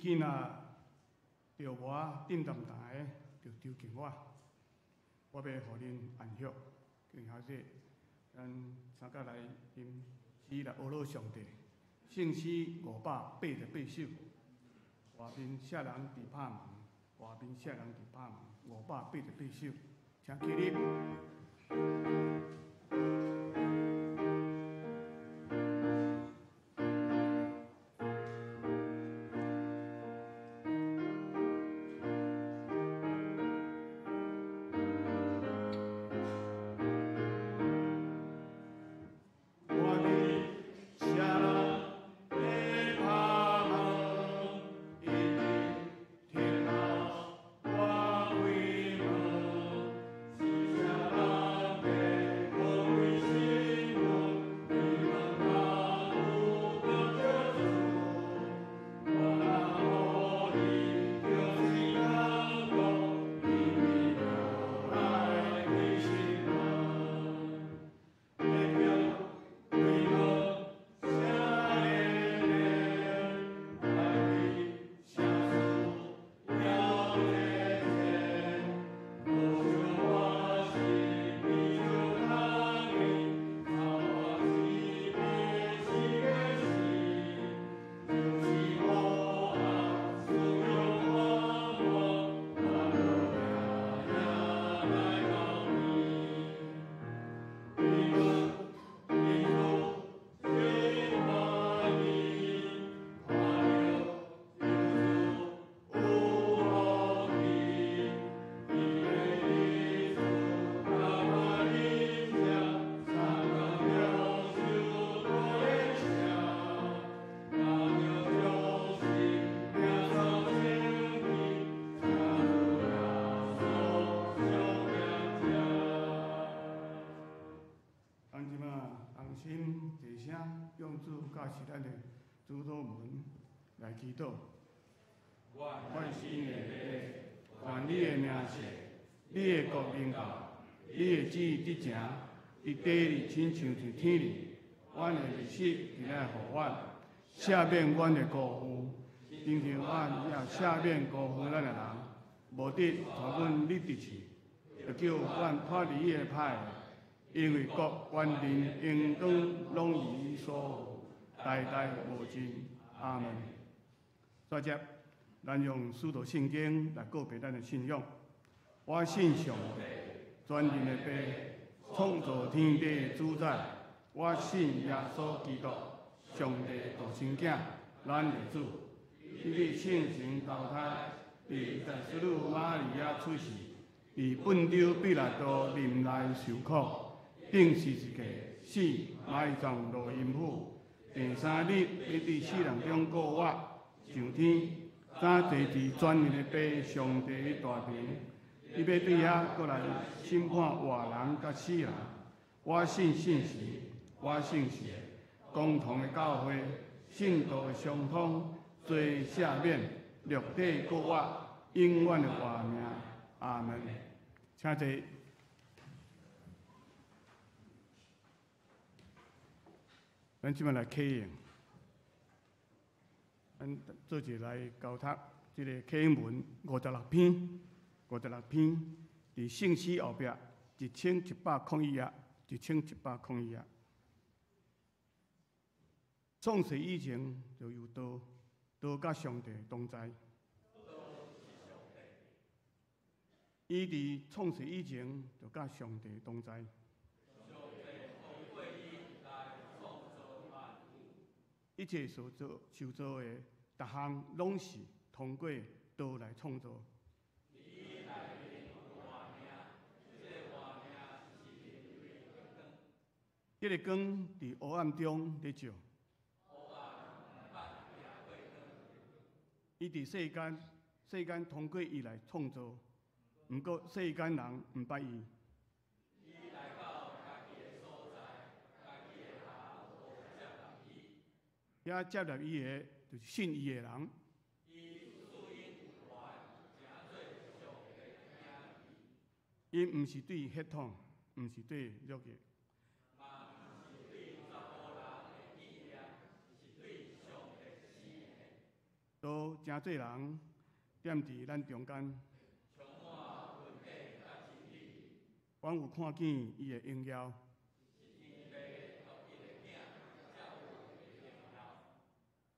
囡仔着我顶站台，着丢敬我，我要互恁安息。敬下说，咱三甲来吟诗来学老上帝。圣诗588首，外面舍人伫拍门，外面舍人伫拍门，588首，请起立。是咱的主祷文来祈祷。万心的愿你的名谢，你的国荣耀，你的旨意得成，伫地里亲像伫天里。阮的日子伫来互阮，赦免阮的辜负，亲像阮也赦免辜负咱的人，无得带阮入地去，就叫阮脱离伊的歹。因为国、权力、荣光，拢是伊所有，代代无尽。阿门。再接，咱用使徒圣经来告别咱的信仰。我信上帝，全能的父，创造天地的主宰。我信耶稣基督，上帝独生子，咱的主。伊伫圣神投胎，伫在使女玛利亚出世，伫本州彼拉多任内受苦。定十字架，死，埋葬落阴府。第三日，要伫死人中过活，上天，早坐伫全能的父上帝的大名。伊要对遐过来审判活人甲死人。我信圣神，我信神，共同的教会，信徒的相通，罪赦免，肉体过活，永远的活命。阿门。请坐。咱即摆来启应，咱做一来交读即个启应文56篇，56篇，伫圣诗后壁1101页，1101页。创世以前就有道，道甲上帝同在。伊伫创世以前就甲上帝同在。一切所受造的，逐项拢是通过道来创造。这个光伫黑暗中咧照。伊伫世间通过伊来创造，毋过世间人毋捌伊。遐接纳伊的，就是信伊的人。伊毋是对血统，毋是对肉体，都真济人踮伫咱中间。阮有看见伊的荣耀。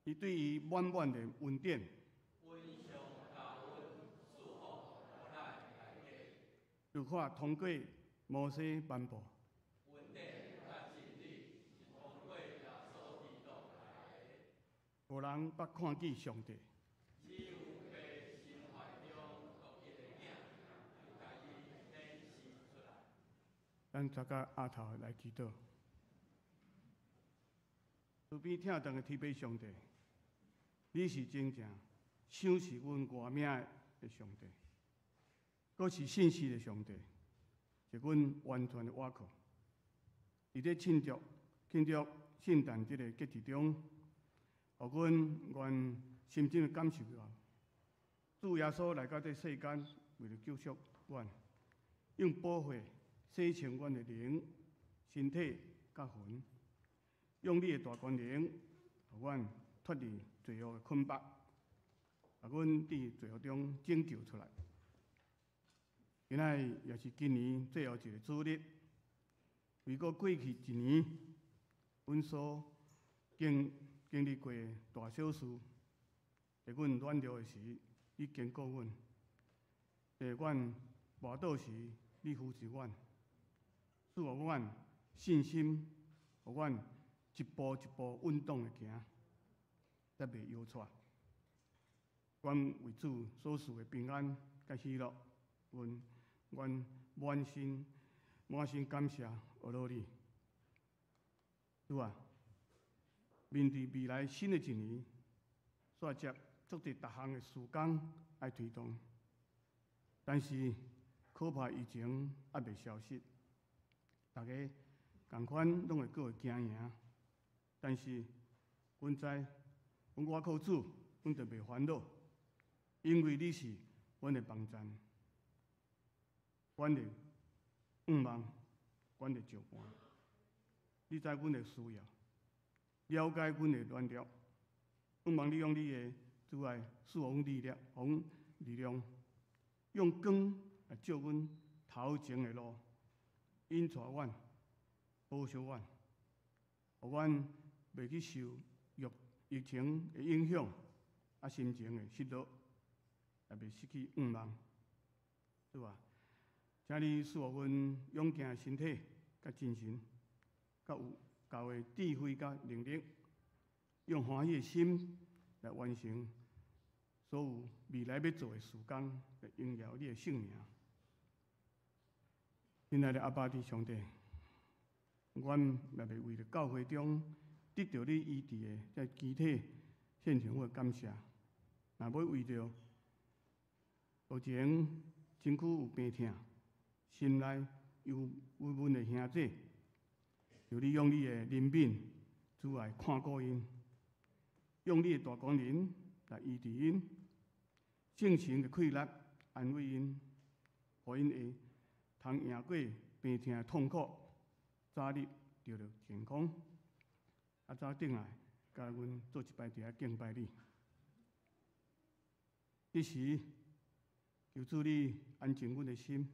伊对伊满满的恩典。律法通过摩西颁布。无人捌看见上帝。咱大家下头来祈祷。慈悲疼痛的天父上帝，你是真正赏识阮活命的上帝，阁是信实的上帝，是阮完全的倚靠。伫咧庆祝圣诞这个节日中，互阮愿深深的感受到，主耶稣来到这世间，为了救赎阮，用宝血洗净阮的灵、身体、甲魂，用你的大权能，互阮脱离罪恶的捆绑，把阮伫罪恶中拯救出来。今仔也是今年最后一个主日，为过过去一年，阮所经历过的大小事，在阮软弱的时，你坚固阮；在阮跋倒时，你扶持阮，使互阮信心，互阮一步一步稳当的行，才袂摇错。阮为主所赐的平安甲喜乐，阮满心感谢阿罗你。主啊，面对未来新的一年，煞接足侪各项的事工爱推动，但是可怕疫情还未消失，大家同款拢会过会惊赢。但是阮知，阮倚靠主，阮就袂烦恼，因为你是阮的帮站，阮的望，阮的照伴。你知阮的需要，了解阮的软弱，望你用你的主爱赐予力量，用光来照阮头前的路，引带阮，保守阮，互阮袂去受疫情的影响，心情的失落，也袂失去望。是吧？请你赐予阮勇健的身体、甲精神，甲有够的智慧甲能力，用欢喜的心来完成所有未来要做的事工，来荣耀你的圣名。亲爱的阿爸天上帝，阮也袂为了教会中得到你医治的在肢体献上我感谢，也要为着目前身躯有病痛、心内有郁闷的兄弟，求你用你的怜悯、主爱看顾因，用你的大光临来医治因，圣神的快乐安慰因，互因会通赢过病痛的痛苦，早日得到健康。早转来，甲阮做一摆伫遐敬拜你。这时，求主你安静阮的心。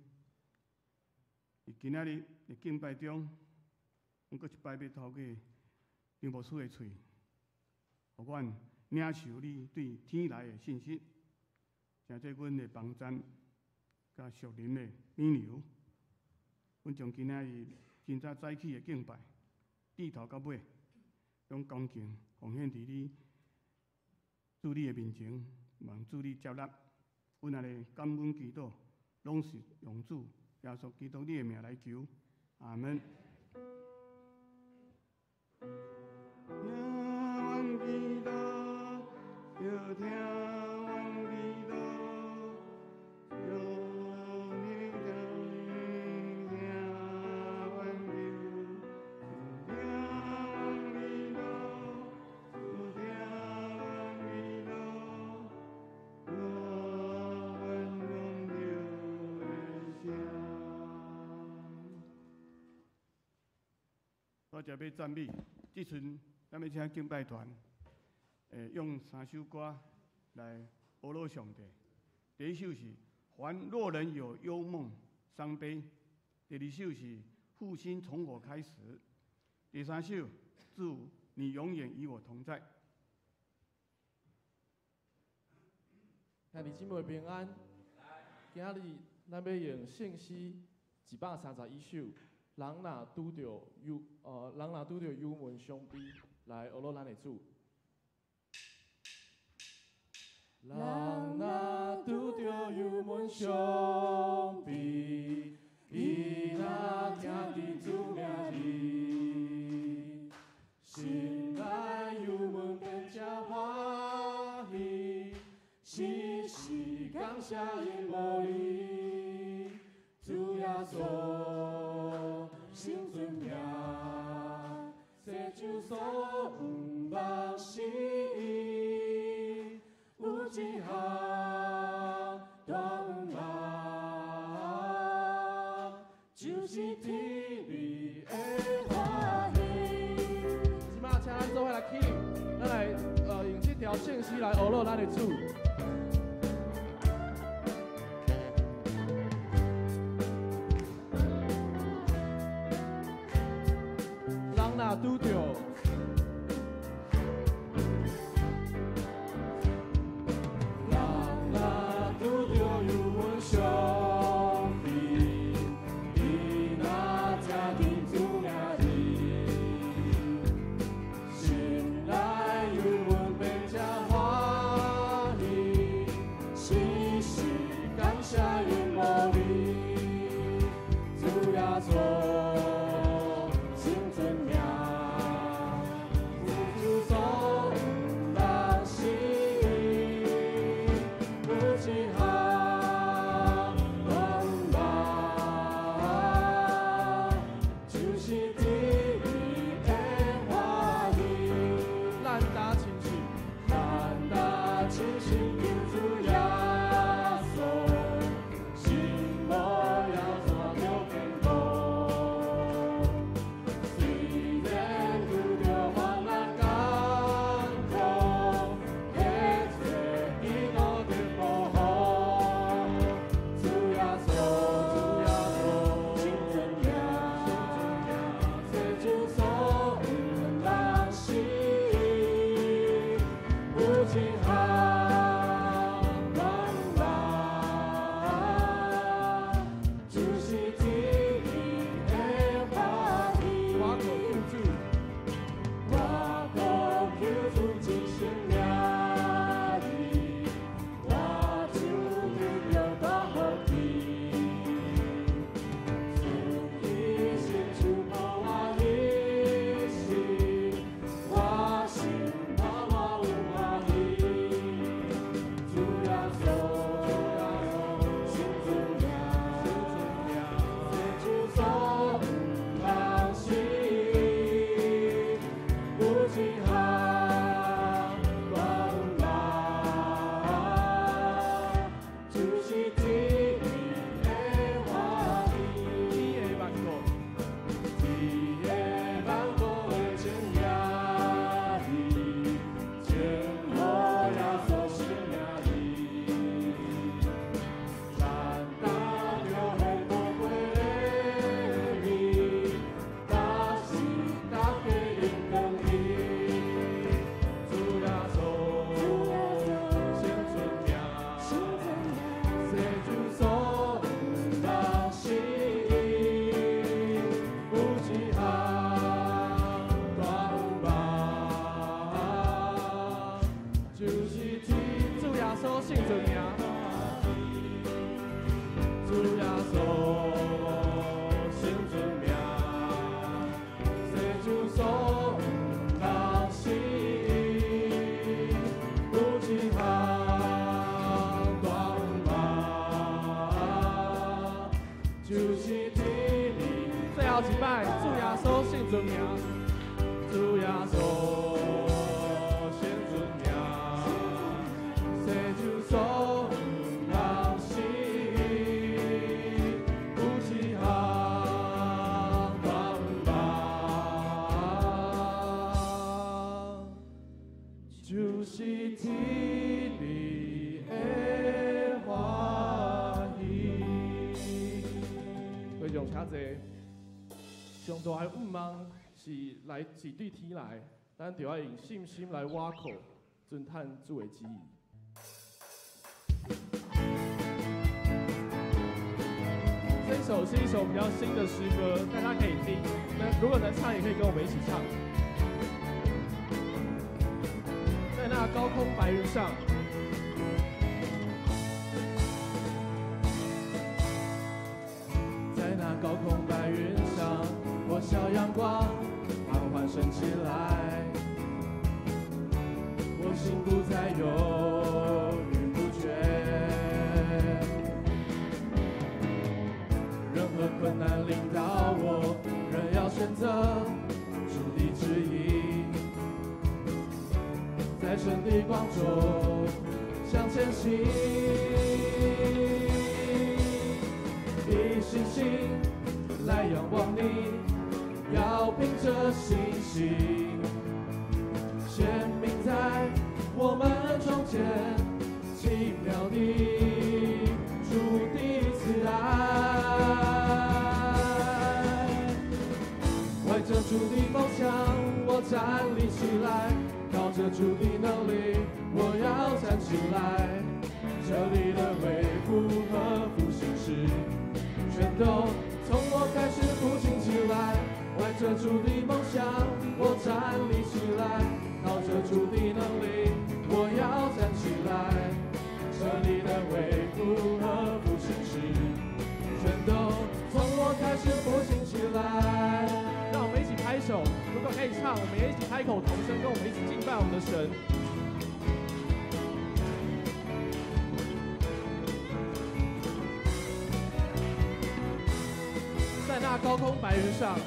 伫今仔日的敬拜中，阮阁一摆要透过林牧师的喙，互阮领受你对天来的信息，成做阮的帮站，甲属灵的引流。阮将今仔日今早早起的敬拜，从头到尾，用恭敬奉献伫你主你的面前，望主你接纳。阮安尼感恩祈祷，拢是用主耶稣基督你的名来求，阿门。我就要赞美，即阵咱要请敬拜团，用3首歌来阿罗上帝。第一首是凡若人有忧梦伤悲，第二首是复兴从我开始，第三首祝你永远与我同在。兄弟姊妹平安。今日咱要用圣诗131首，人若拄着忧闷伤悲，来学罗咱的主。人若拄着忧闷伤悲，伊若听见主名字，心内忧闷变成欢喜，时时感谢因无你，主耶稣心存命，世上所有人是有一项大愿望，就是天里的欢喜。即马请咱做伙来起立，咱来用这条圣诗来学乐咱的主。人若拄着信主名，主耶稣信主名，世上所有人是有一项大愿望，就是天里。最后一摆，主耶稣信主名，主耶稣。所有人是有一项大愿望，就是天里。较侪上大的愿望是对天来，咱就要用信心来挖口，尊叹主的旨意。这一首是一首比较新的诗歌，大家可以听。那如果能唱，也可以跟我们一起唱。在那高空白云上，在那高空白云上，我小阳光缓缓升起来，我心不再犹豫不决，任何困难临到我，仍要选择主的旨意，在神的光中向前行，以信心来仰望你，要凭着信心显明在我们中间，奇妙的主的慈爱，怀着主的梦想，我站立起来，靠着主的能力，我要站起来。这里的恢复和复兴时，全都从我开始复兴起来。怀着主的梦想，我站立起来，靠着主的能力，我要站起来。这里的恢复和复兴时，全都从我开始复兴起来。让我们一起拍手，如果可以唱，我们也一起开口同声，跟我们一起敬拜我们的神。在那高空白云上，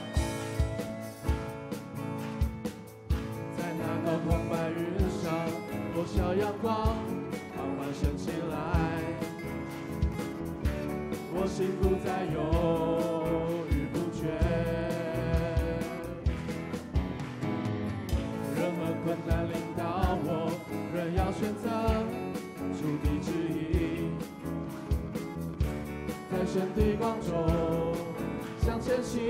在那高空白云上，我小阳光缓缓升起来，我心不再犹豫不决，任何困难临到我，仍要选择主的旨意，在神的光中向前行，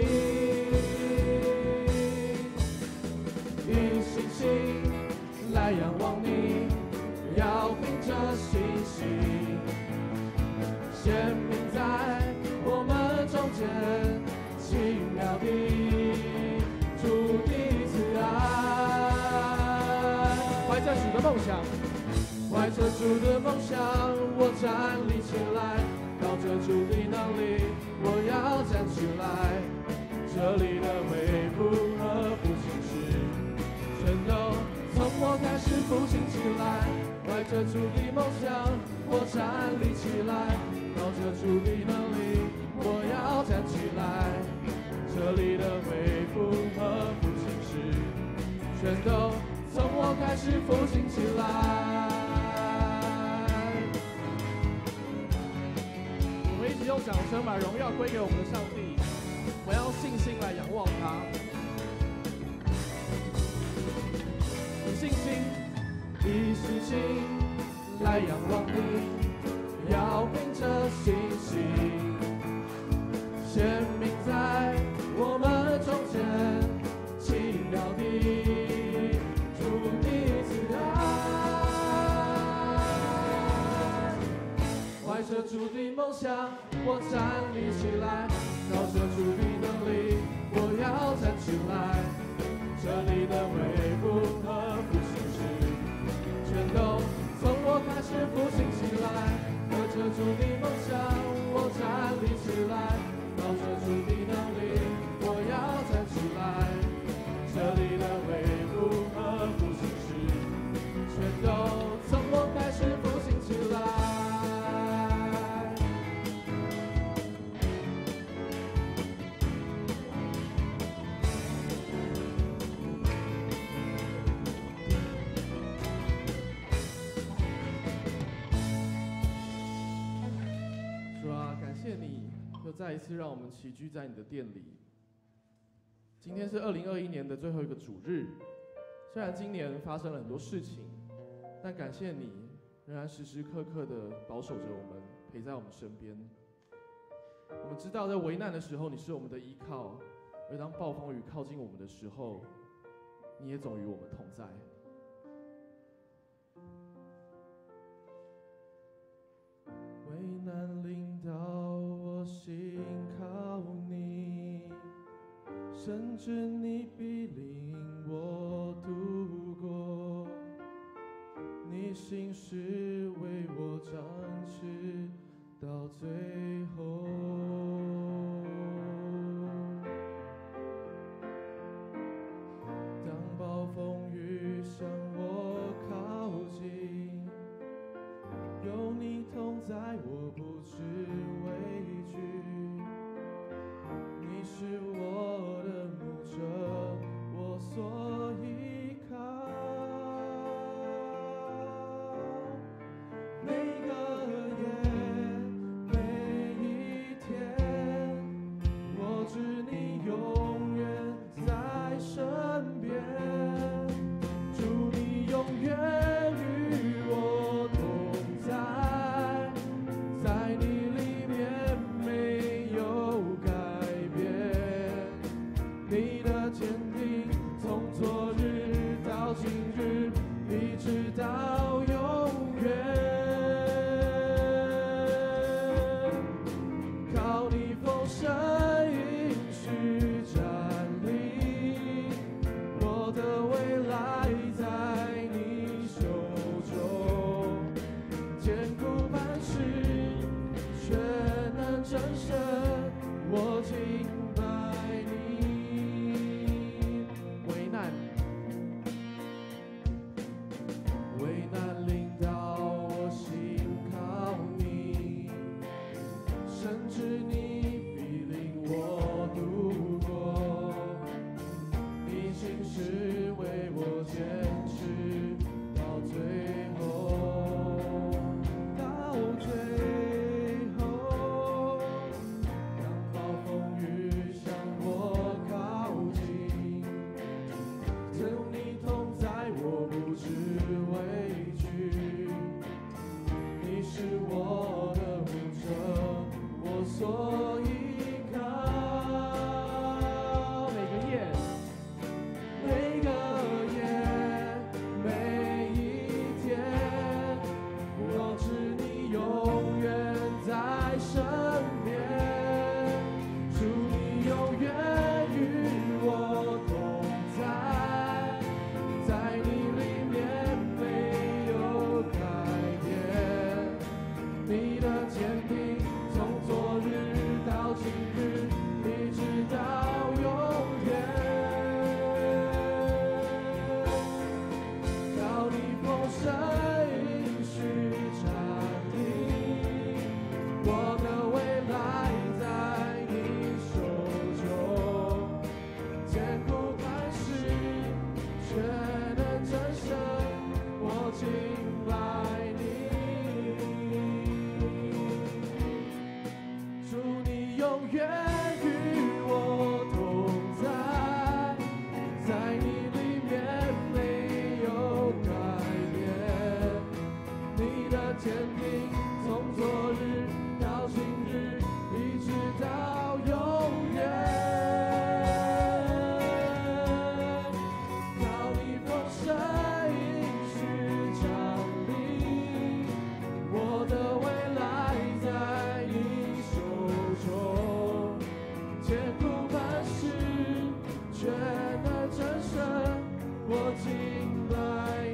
以信心来仰望你，要凭着信心显明在我们中间，奇妙的主的慈爱。怀着主的梦想，怀着主的梦想，我站立起来，靠着主的能力，我要站起来。这里的恢复和复兴时，全都从我开始复兴起来。怀着主的梦想，我站立起来，靠着主的能力，我要站起来。这里的恢复和复兴时，全都从我开始复兴起来。我们一起用掌声把荣耀归给我们的上帝，我要用信心来仰望他，以信心，以信心来仰望你，要凭着信心显明在我们中间，奇妙的主的慈爱。怀着主的梦想，我站立起来，靠着主的能力，我要站起来。这里的恢复和复兴时，全都从我开始复兴起来。靠着主的梦想，我站立起来，靠着主的能力，我要站起来。这里的恢复和复兴时，全都从我开始复兴起来。主啊，感谢你又再一次让我们齐聚在你的殿里。今天是2021年的最后一个主日，虽然今年发生了很多事情，但感谢你仍然时时刻刻的保守着我们，陪在我们身边。我们知道，在危难的时候，你是我们的依靠；而当暴风雨靠近我们的时候，你也总与我们同在。危难临到，我心靠你，甚至你必领我度过。你心事为我展翅到最后。当暴风雨向我靠近，有你同在，我不知畏惧。你是我的牧者，我所依靠。每个夜，每一天，我知你永远在身边。主，你永远与我同在，在你里面没有改变。你的坚定从昨日到今日，一直到永远。靠你丰盛应许站立，我的未来在你手中，坚固磐石，全能战胜，我敬拜你。危难临到，我心靠你，甚至你必领我度过。你心事为我坚持到最后，到最后。当暴风雨向我靠近，有你同在，我不知畏惧。你是我的牧者，我所依靠。每个夜，每一天，我知你永远在身边。主，你永远与我同在，在你里面没有改变。你的坚定从昨日到今日，一直到永远。靠你丰盛应许站立，我的未来在你手中，坚固磐石，全能战胜，我敬拜你。主，你永远与我同在，在你里面没有改变。你的坚定从昨日到今日，一直到永远。靠你丰盛应许站立，我的未来在你手中，坚固磐石，全能战胜，我敬拜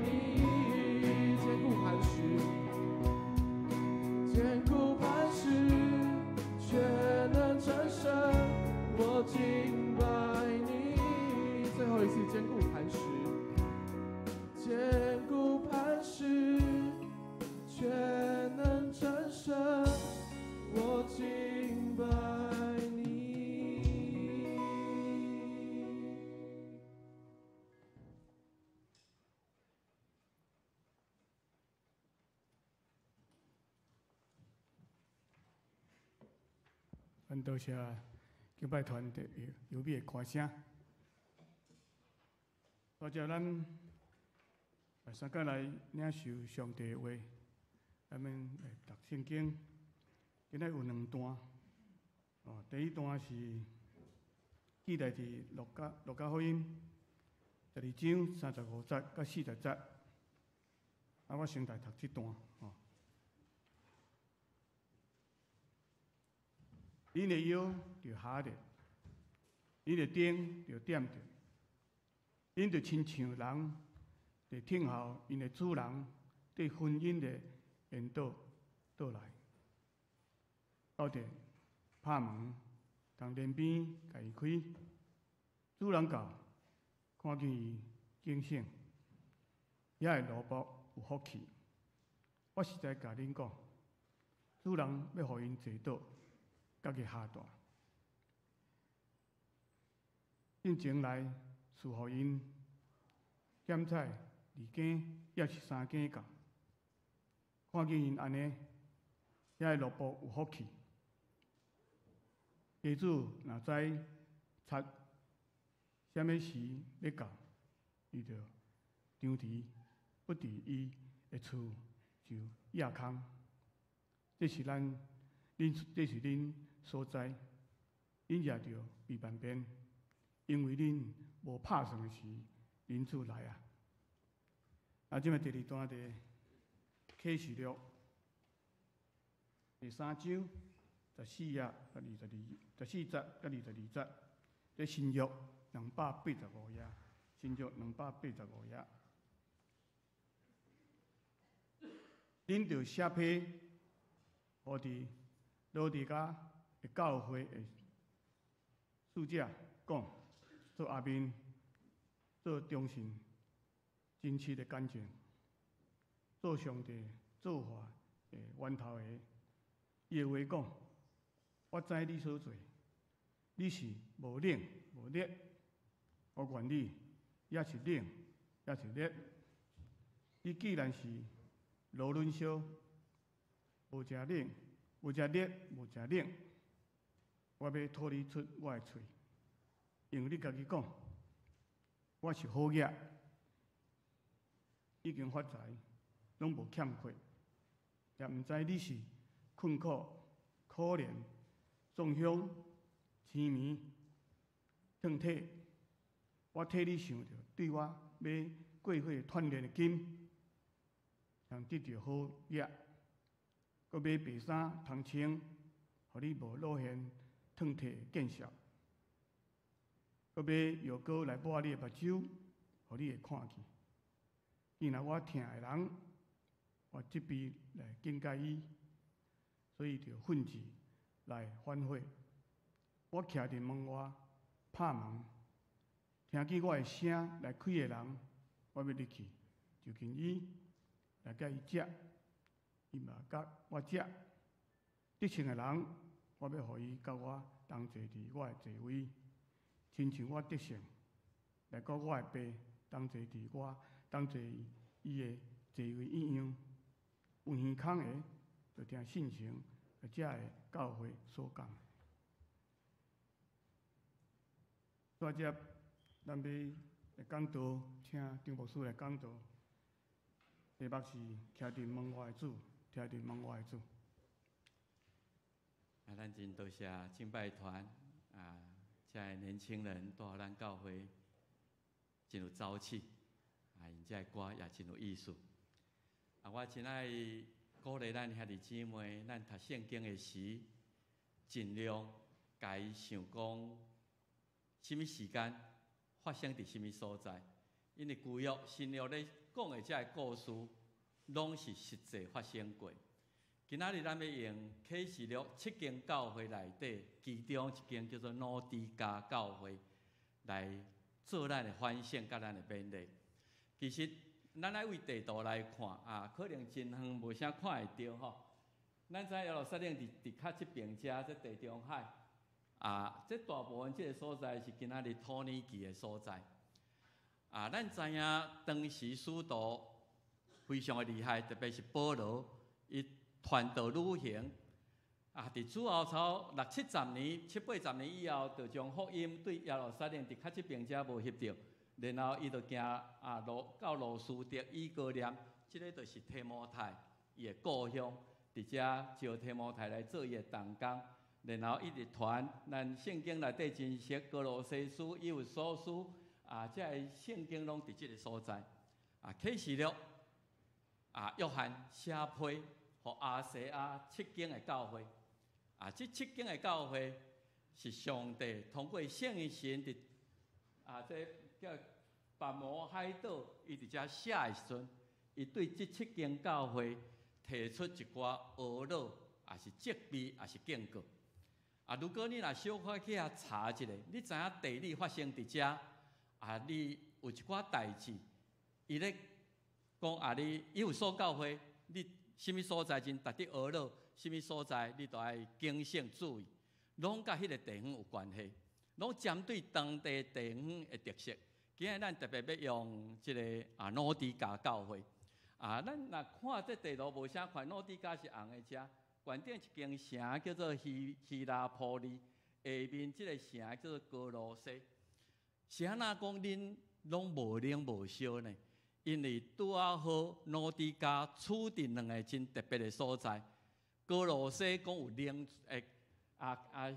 你。坚固磐石，坚固磐石，全能战胜，我敬拜你。最后一次，坚固磐石，坚固磐石，全能战胜，我敬拜你。咱多谢敬拜团的优美的歌声，多谢咱三个来领受上帝的话，咱们来读圣经。今仔有2段，第一段是记载伫路加福音12章35节到40节。我先来读这段。恁的腰就下着，恁的顶就点着，恁就亲像人在听候因的主人对婚姻的缘到来，到着拍门，从帘边甲伊开，主人到，看见伊警醒，也会奴仆有福气。我实在甲恁讲，主人要互因坐倒，甲个下大，进前来赐互因检采2羹，也是3羹到。看见因安尼，也会奴仆有福气。家主若知贼什么时要到，伊就张蹄不伫伊的厝就压空。这是恁所在，恁也着避万变，因为恁无拍算的时，恁主来啊！即摆第二段的启示录第3章14节到22节，这新约285页，新约285页，恁着写批，互伫罗地加的教会的使者讲，做阿面，做忠信、真实的感情，做上帝做法的源头的。伊的话讲，我知你所做，你是无冷无热，我愿你也是冷也是热。你既然是无论烧，无食冷，无食热，无食冷，我要吐你出我的喙，用你家己讲，我是好业，已经发财，拢无欠缺，也毋知你是困苦、可怜、重伤、痴迷、痛体。我替你想着，对我买过火锻炼的金，通得到好业，搁买白衫通穿，互你无露现痛体的见效。搁买药膏来抹你的目睭，互你会看见。既然我疼的人，我责备来警戒伊，所以就奋志来反悔。我徛伫门外拍门，听见我的声来开的人，我要入去，就近伊来甲伊食，伊嘛甲我食。得胜的人，我要互伊甲我同坐伫我的座位，亲像我得胜，来甲我的爸同坐伫我同坐伊的座位一样。有耳孔的，就听信成遮的教会所讲。在这，咱要讲道，请张牧师来讲道。题目是徛伫门外的主，徛伫门外的主。咱真多谢敬拜团遮的年轻人带互咱教会真有朝气，因遮的歌也真有意思。我真爱鼓励咱兄弟姊妹，咱读圣经的时，尽量家己想讲，什么时间发生伫什么所在，因为旧约、新约咧讲的遮个故事，拢是实际发生过。今仔日咱要用启示录7间教会内底，其中一间叫做老底嘉教会，来做咱的反省，甲咱的勉励。其实，咱爱为地图来看可能真远无啥看会到吼。咱知耶路撒冷伫较即边遮，即地中海即大部分即个所在是今仔日土耳其的所在。咱知影当时使徒非常的厉害，特别是保罗，伊传道旅行伫主后朝6、70年、7、80年以后，就将福音对耶路撒冷伫较即边遮无翕着。然后伊就行到罗斯德、以哥念，即个就是提摩太伊的故乡，伫遮招提摩太来做伊的同工，然后一直传咱圣经内底真实歌罗西书、以弗所书这个圣经拢伫即个所在启示录约翰写批互亚细亚7间的教会这7间的教会是上帝通过圣神伫这叫拔摩海岛，伊伫遮写的时阵，伊对即7间教会提出一寡懊恼，也是责备，也是警告。如果你若小可去遐查一下，你知影地理发生伫遮你有一寡代志，伊咧讲你以弗所教会，你什么所在真值得懊恼，什么所在你都要警醒注意，拢甲迄个地方有关系，拢针对当地地方的特色。今日咱特别要用即个诺底加教会咱若看这地图无啥看，诺底加是红的遮，原顶一间城叫做希拉波利，下面即个城叫做哥罗西。是安那讲恁拢无冷无烧呢？因为拄好诺底加处定两个真特别的所在。哥罗西讲有冷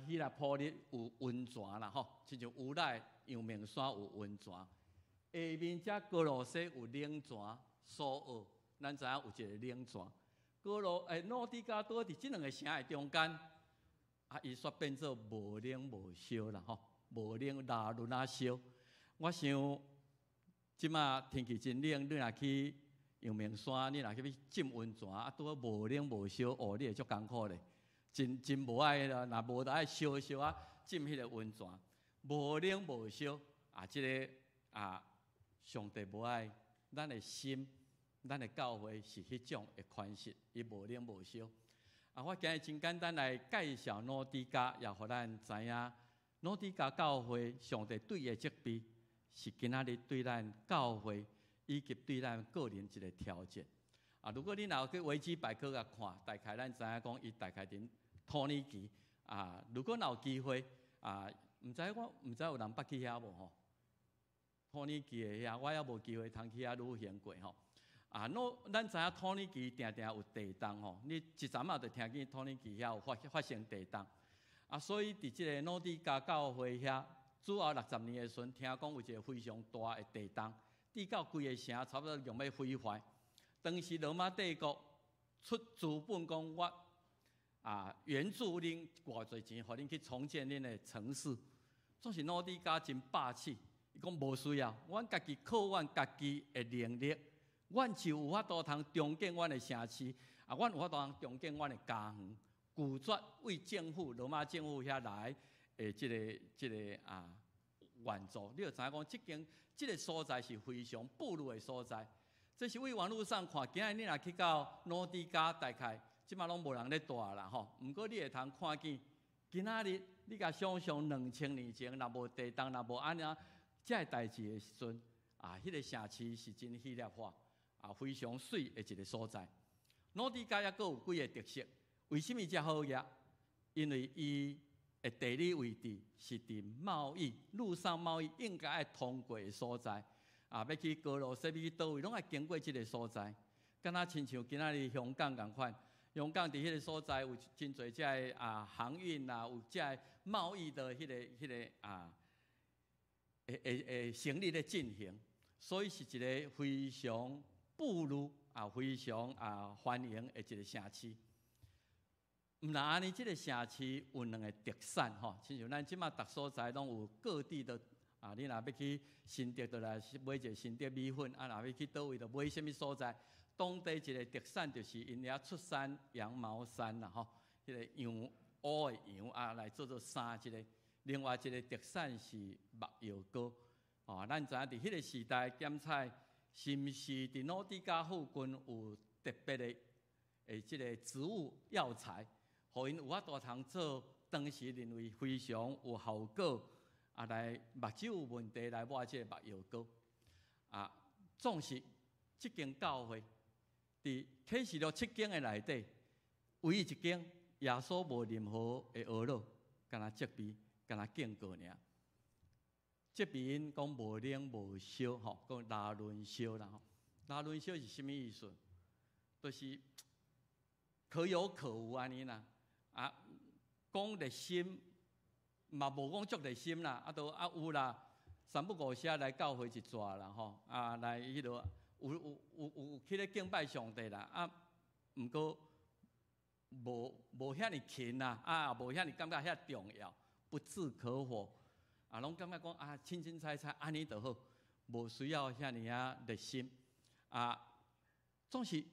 希拉波利有温泉啦吼，亲像乌来阳明山有温泉。下面遮哥罗西有冷泉，苏澳咱知影有一个冷泉。诺底加倒伫即两个城的中间，伊煞变做无冷无烧啦吼，无冷拉轮烧。我想，即马天气真冷，你若去阳明山，你若去浸温泉，拄好无冷无烧，你会足艰苦咧。真无爱啦，若无就爱烧浸迄个温泉，无冷无烧即个上帝无爱咱的心，咱的教会是迄种的款式，伊无冷无烧。我今日真简单来介绍诺底加，也互咱知影诺底加教会上帝对伊的责备，是今仔日对咱教会以及对咱个人一个挑战。如果你若去维基百科甲看，大概咱知影讲伊大概伫土耳其如果若有机会毋知有人捌去遐无吼？土耳其的遐，我也无机会通去遐旅行过吼。咱知影土耳其定定有地震吼，你一阵就听见土耳其遐有发生地震所以伫即个诺底加教会遐，主后60年的时阵，听讲有一个非常大的地震，地到规个城差不多用要毁坏。当时罗马帝国出资本讲我援助恁偌侪钱，互恁去重建恁的城市。总是诺底加真霸气。伊讲无需要，阮家己靠阮家己的能力，阮就有法度通重建阮的城市，阮有法度通重建阮的家园，拒绝为政府罗马政府遐来的即个援助。你就知影讲，即个所在是非常暴露的所在。这是为网络上看，今日你若去到诺底加，大概即马拢无人咧住啦吼。毋过你会通看见，今仔日你甲想象2000年前，若无地震，若无安尼这个代志的时阵迄个城市是真希腊化非常水的一个所在。诺底加还佫有几个特色，为什么遮好个？因为伊的地理位置是伫贸易、陆上贸易应该爱通过的所在要去哥罗西，要去倒位，拢爱经过这个所在。敢若亲像今仔日香港共款，香港伫迄个所在有真侪遮个航运有遮个贸易的迄个生意咧进行，所以是一个非常步入非常欢迎的一个城市。毋但安尼，即个城市有两个特产吼，亲像咱即马逐所在拢有各地的你若要去新竹，就来买一个新竹米粉；若要去倒位，就买什么所在。当地一个特产就是因遐出产羊毛衫啦吼，迄个羊乌的羊来做衫一个。另外一个特产是目药膏咱知影伫迄个时代检测是毋是伫诺底加附近有特别的即个植物药材，互因有法度通做当时认为非常有效果来目睭有问题来抹即个目药膏总是即间教会伫启示录7间的内底，唯一一间耶稣无任何的懊恼，干那责备。敢若警告尔，这边讲无冷无烧讲拉轮烧啦拉轮烧是什么意思？就是可有可无安尼啦讲热心，嘛无讲足热心啦，有啦，三不五时来教会一逝啦吼，来迄落有去咧敬拜上帝啦，毋过无遐尼勤啦，无遐尼感觉遐重要，不置可否，拢感觉讲清清彩彩安尼就好，无需要遐尼热心，总是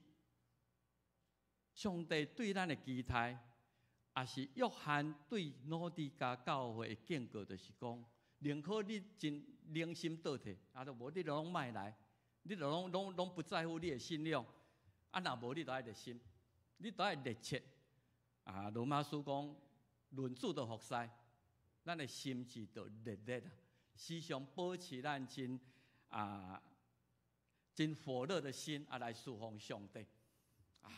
上帝对咱的期待。也是约翰对老底嘉教会的警告，就是讲，宁可你真良心倒退，都无你就拢莫来，你就拢不在乎你的信仰，若无你就爱热心，你就爱热切。罗马书讲，论主的服侍，咱的心智就热热时常保持咱真火热的心来侍奉上帝。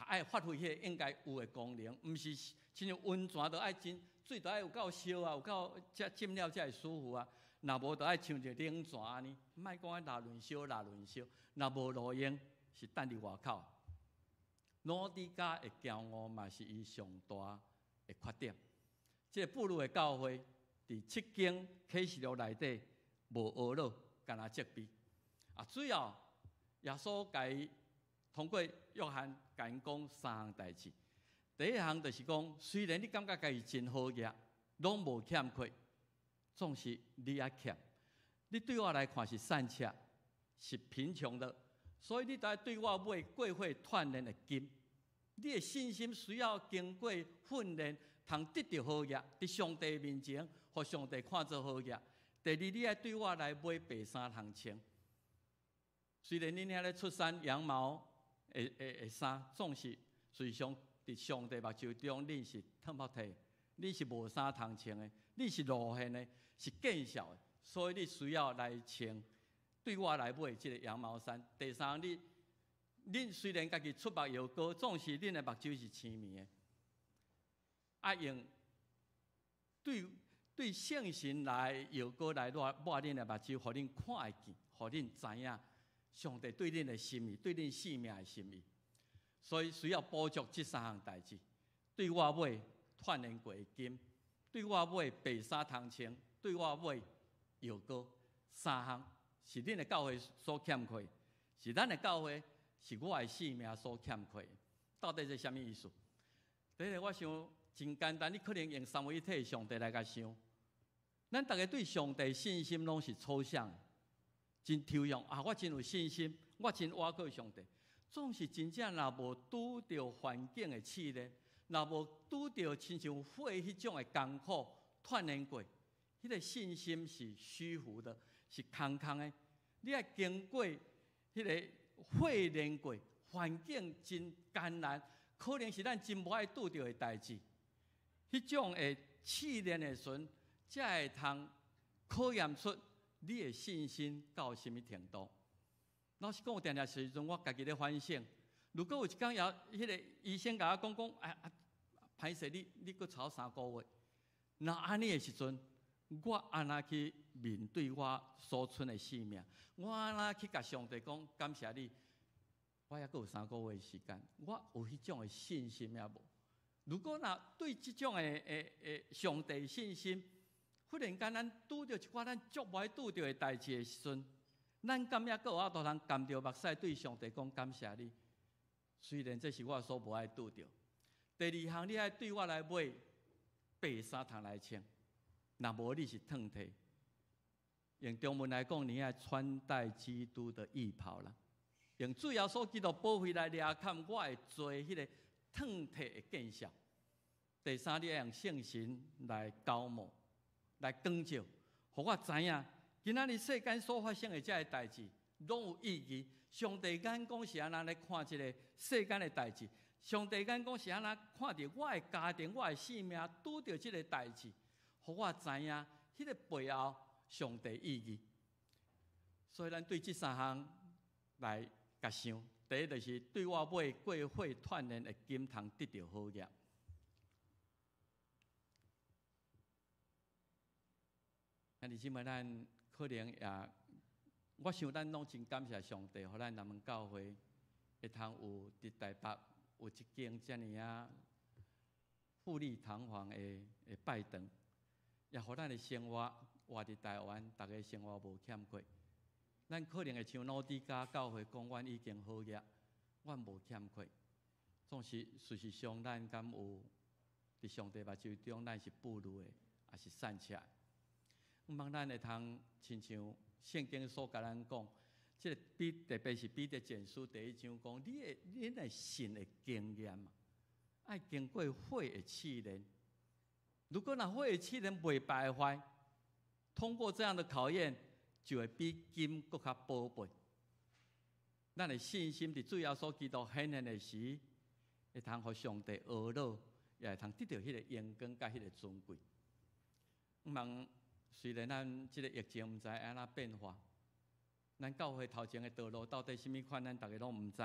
爱发挥迄应该有的功能，毋是亲像温泉都爱真水都爱有够烧有够才浸了才会舒服若无就爱像一个冷泉安尼，莫讲拉轮烧，若无路用是等伫外口。老底嘉的骄傲嘛是伊上大的缺点。这个布鲁的教会伫7经启示录内底无学老，干那责备。最后耶稣甲伊通过约翰甲因讲3项代志。第一项就是讲，虽然你感觉家己真好业，拢无欠亏，总是你也欠。你对我来看是善册，是贫穷的，所以你才对我买过会锻炼的金。你的信心需要经过训练，通得到好业，伫上帝面前，互上帝看做好业。第二，你爱对我来买白衫通穿。虽然恁遐咧出产羊毛的衫，总是随上伫上帝目睭中，恁是脱毛体，恁是无衫通穿的，恁是露馅的，是见笑的，所以你需要来穿，对我来买这个羊毛衫。第三，恁虽然家己出目又高，总是恁的目睭是青面的，用对圣神来又高来抹恁的目睭，互恁看会见，互恁知影上帝对恁的心意，对恁性命的心意。所以需要补足这3项代志，对我买锻炼过的金，对我买白衫通穿，对我买药膏，3项是恁的教会所欠亏，是咱的教会，是我的性命所欠亏。到底是啥物意思？第一个我想真简单，你可能用三位一体上帝来甲想，咱大家对上帝信心拢是抽象的，真抽象我真有信心，我真倚靠上帝。总是真正若无拄着环境的试炼，若无拄着亲像火迄种的艰苦锻炼过，迄个信心是虚浮的，是空空的。你爱经过迄个火炼过，环境真艰难，可能是咱真无爱拄着的代志。迄种的试炼的时，才会通考验出你的信心到什么程度。老实讲，有定定时阵，我家己咧反省。如果有一天迄个医生甲我讲，歹势，你阁吵3个月，那安尼的时阵，我安那去面对我所存的性命？我安那去甲上帝讲，感谢你，我还阁有3个月的时间，我有迄种的信心也无？如果对这种的上帝信心，忽然间咱拄着一寡咱足无爱拄着的代志的时阵，咱敢也阁有法度通含着目屎对上帝讲感谢你？虽然这是我所无爱拄着。第2项，你爱对我来买白衫通来穿，若无你是褪体。用中文来讲，你爱穿戴基督的衣袍啦。用主耶稣基督宝血来掠砍，我会做迄个褪体的见效。第3，你爱用圣神来高摩，来光照，互我知影。今仔日世间所发生的这些代志，拢有意义。上帝眼光是安那来看这个世间的代志？上帝眼光是安那看到我的家庭、我的性命拄着这个代志，互我知影迄个背后上帝意义。所以咱对这3项来甲想，第一就是对我买过火锻炼的金通得到好业。那弟兄们，咱可能也，我想咱拢真感谢上帝，互咱南门教会会通有伫台北有一间遮尔富丽堂皇的会拜堂，也互咱的生活活伫台湾，大家生活无欠缺。咱可能会像老底嘉教会讲，阮已经好业，阮无欠缺。总是事实上，咱敢有伫上帝目睭中，咱是富裕的，也是善车。毋茫咱会通亲像圣经所甲咱讲，即个特别是彼得前书第1章讲，恁的信的经验嘛，爱经过火的试炼。如果那火的试炼袂败坏，通过这样的考验，就会比金更较宝贝。咱的信心伫主耶稣基督显现的时，会通互上帝学乐，也会通得到迄个荣光甲迄个尊贵。毋茫虽然咱即个疫情毋知安怎变化，咱教会头前的道路到底什么款，咱大家拢毋知。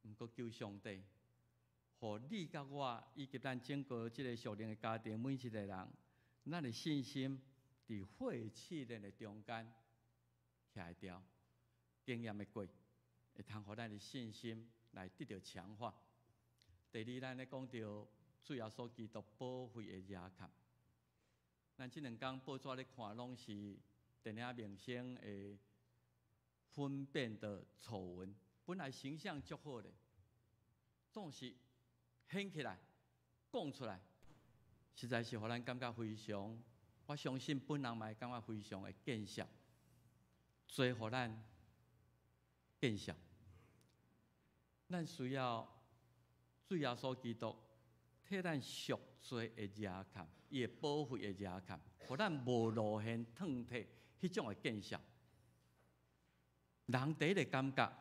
毋过求上帝，互你甲我以及咱整个即个属灵的家庭每一个人，咱的信心伫火的试炼的中间徛会牢，经验的过，会通互咱的信心来得到强化。第二，咱咧讲到主耶稣基督宝血的亚坎。咱即2天报纸咧看，拢是电影明星的分辨的丑闻，本来形象足好的，总是显起来、讲出来，实在是互咱感觉非常，我相信本人嘛会感觉非常的见笑，最互咱见笑。咱需要主耶稣基督替咱赎罪的亚坎，伊的保护的亚坎，互咱无路现脱体迄种的见笑。人第一个感觉，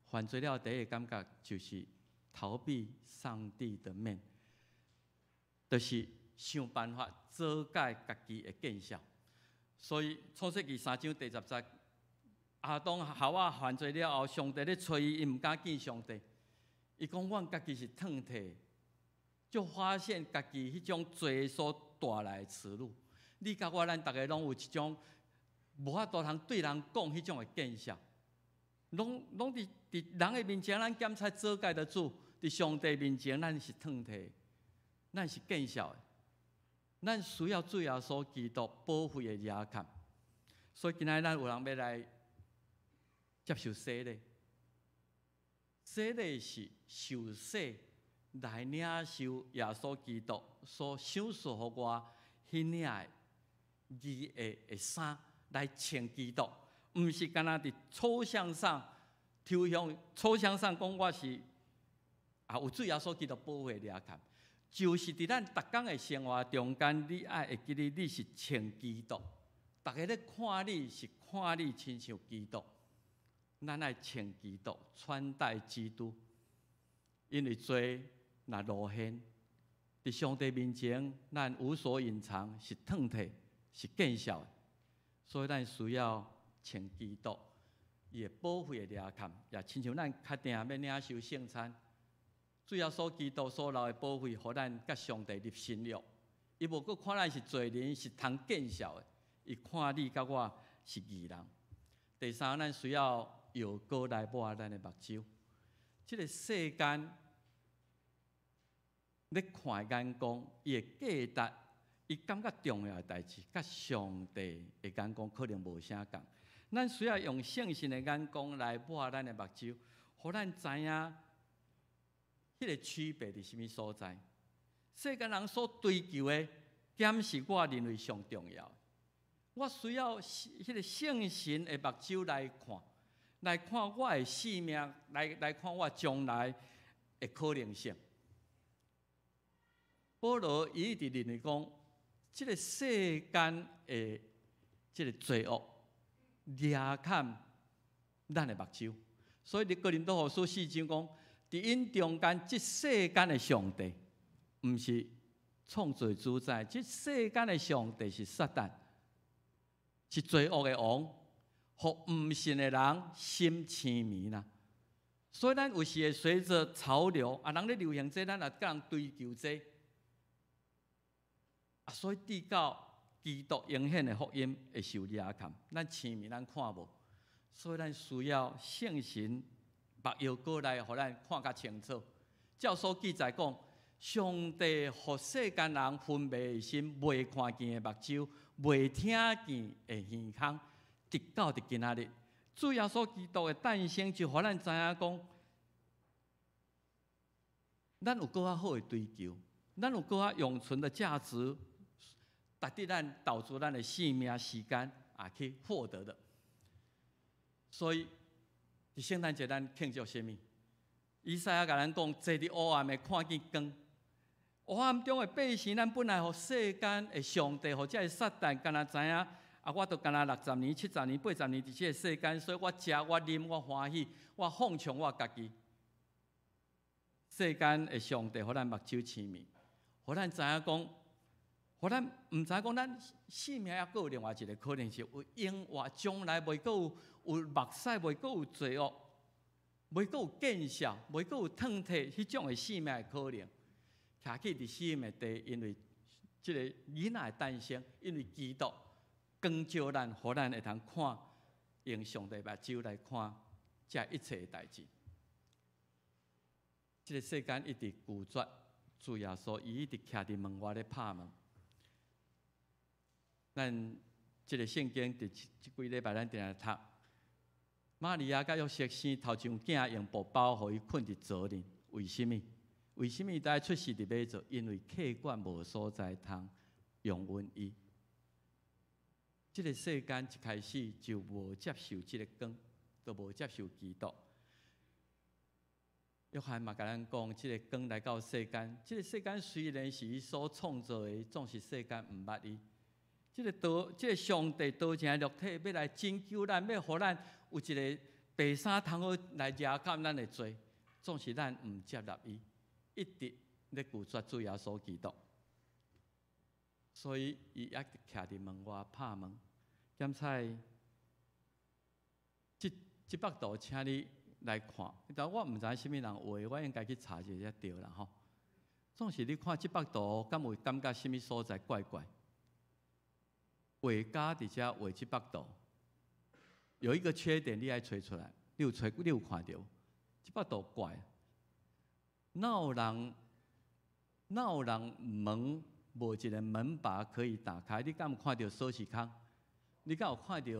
犯罪了第一个感觉就是逃避上帝的面，就是想办法遮盖家己的见笑。所以创世纪3章第10节，亚当夏娃犯罪了后，上帝咧催伊，伊毋敢见上帝。伊讲：阮家己是脱体，就发现家己迄种罪所带来的耻辱。你甲我，咱大家拢有一种无法度通对人讲迄种的见笑，拢伫人的面前，咱检查遮盖得住；伫上帝面前，咱是脱体，咱是见笑的。咱需要主耶稣基督保护的亚坎。所以今仔咱有人要来接受洗礼。洗礼是受洗来领受耶稣基督所赏赐互我迄领的义的衫来穿基督，毋是干那伫抽象上、抽象上讲我是有主耶稣基督保护的亚坎，就是伫咱逐工的生活中间，你爱会记得你是穿基督，大家咧看你是看你亲像基督。咱爱穿基督，穿戴基督，因为罪若露现，伫上帝面前，咱无所隐藏，是脱体，是见笑的。所以咱需要穿基督，伊会保护的亚坎，也亲像咱确定要领受圣餐，主耶稣基督所留的保护，互咱甲上帝立新约。伊无阁看咱是罪人，是通见笑的，伊看你甲我是义人。第三，咱需要药膏来抹咱的目睭。这个世间，咧看眼光，伊的价值，伊感觉重要的代志，甲上帝的眼光可能无啥共。咱需要用圣神的眼光来抹咱的目睭，互咱知影迄个区别伫什么所在。世间人所追求的，检是我认为上重要的。我需要迄个圣神的目睭来看。来看我的生命，来看我将来的可能性。保罗伊一直认为讲，这个世间的这个罪恶压砍咱的目睭，所以《哥林多后书4章》讲，伫因中间，这世间的上帝，毋是创造主宰，这世间的上帝是撒旦，是罪恶的王。互毋信的人心痴迷啦，所以咱有时会随着潮流，人咧流行这，咱也甲人追求这，所以直到基督应显的福音会受压砍，咱痴迷咱看无，所以咱需要圣神目药膏来，互咱看较清楚。照所记载讲，上帝互世间人分别的心，未看见的目睭，未听见的耳孔，直到伫今仔日，主耶稣基督的诞生，就互咱知影讲，咱有搁较好的追求，咱有搁较永存的价值，值得咱投资咱的性命、时间去获得的。所以，伫圣诞节咱庆祝什么？以赛亚甲咱讲，坐伫黑暗的看见光。黑暗中的百姓，咱本来互世间的上帝，或者是撒旦，敢若知影我都敢若60年、70年、80年伫这个世间，所以我食、我啉、我欢喜，我放纵我家己。世间的上帝，互咱目睭清明，互咱知影讲，互咱毋知讲咱性命还有另外一个可能是有永活，将来袂阁有目屎，袂阁有罪恶，袂阁有见效，袂阁有脱体迄种的性命的可能。徛起伫死的地，因为即个囡仔的诞生，因为基督光照咱，互咱会通看，用上帝目睭来看这一切的代志。即个世间一直拒绝主耶稣，伊一直徛伫门外咧拍门。咱即个圣经伫即几礼拜咱定来读，玛利亚甲约瑟生头上囝用布包，互伊困伫泽里，为什么？为什么在出世伫马祖？因为客观无所在通容允伊。这个世间一开始就无接受这个光，都无接受基督。约翰嘛甲咱讲，这个光来到世间，这个世间虽然是伊所创造的，总是世间毋捌伊。这个上帝道成肉体，要来拯救咱，要互咱有一个白衫通好来遮盖咱的罪，总是咱毋接纳伊。一直咧拒绝主耶稣基督，所以伊一直徛伫门外拍门。检采这幅图，请你来看。但我毋知什么人画，我应该去查一下才对啦吼。总是你看这幅图，敢有感觉什么所在怪怪？画家伫遮画这幅图，有一个缺点，你爱找出来。你有看到？这幅图怪。哪有人门无一个门把可以打开？你敢有看到锁匙孔？你敢有看到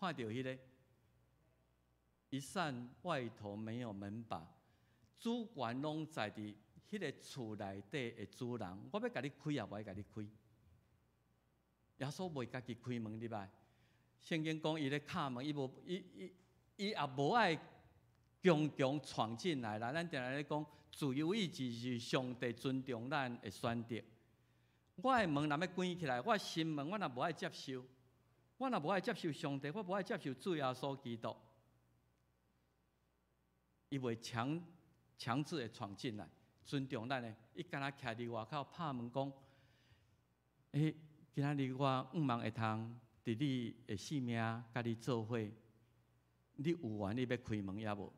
迄个？一扇外头没有门把，主管拢在伫迄个厝内底的主人。我要甲你开也无爱甲你开。耶稣袂家己开门入来。圣经讲伊咧敲门，伊也无爱强闯进来啦。咱定来咧讲。自由意志是上帝尊重咱的选择。我的门若要关起来，我心门我若无爱接受，我若无爱接受上帝，我无爱接受主耶稣基督，伊会强制的闯进来，尊重咱的。伊敢若徛伫外口拍门讲：今仔日我毋茫会通伫你的性命甲你做伙，你有缘你要开门也无？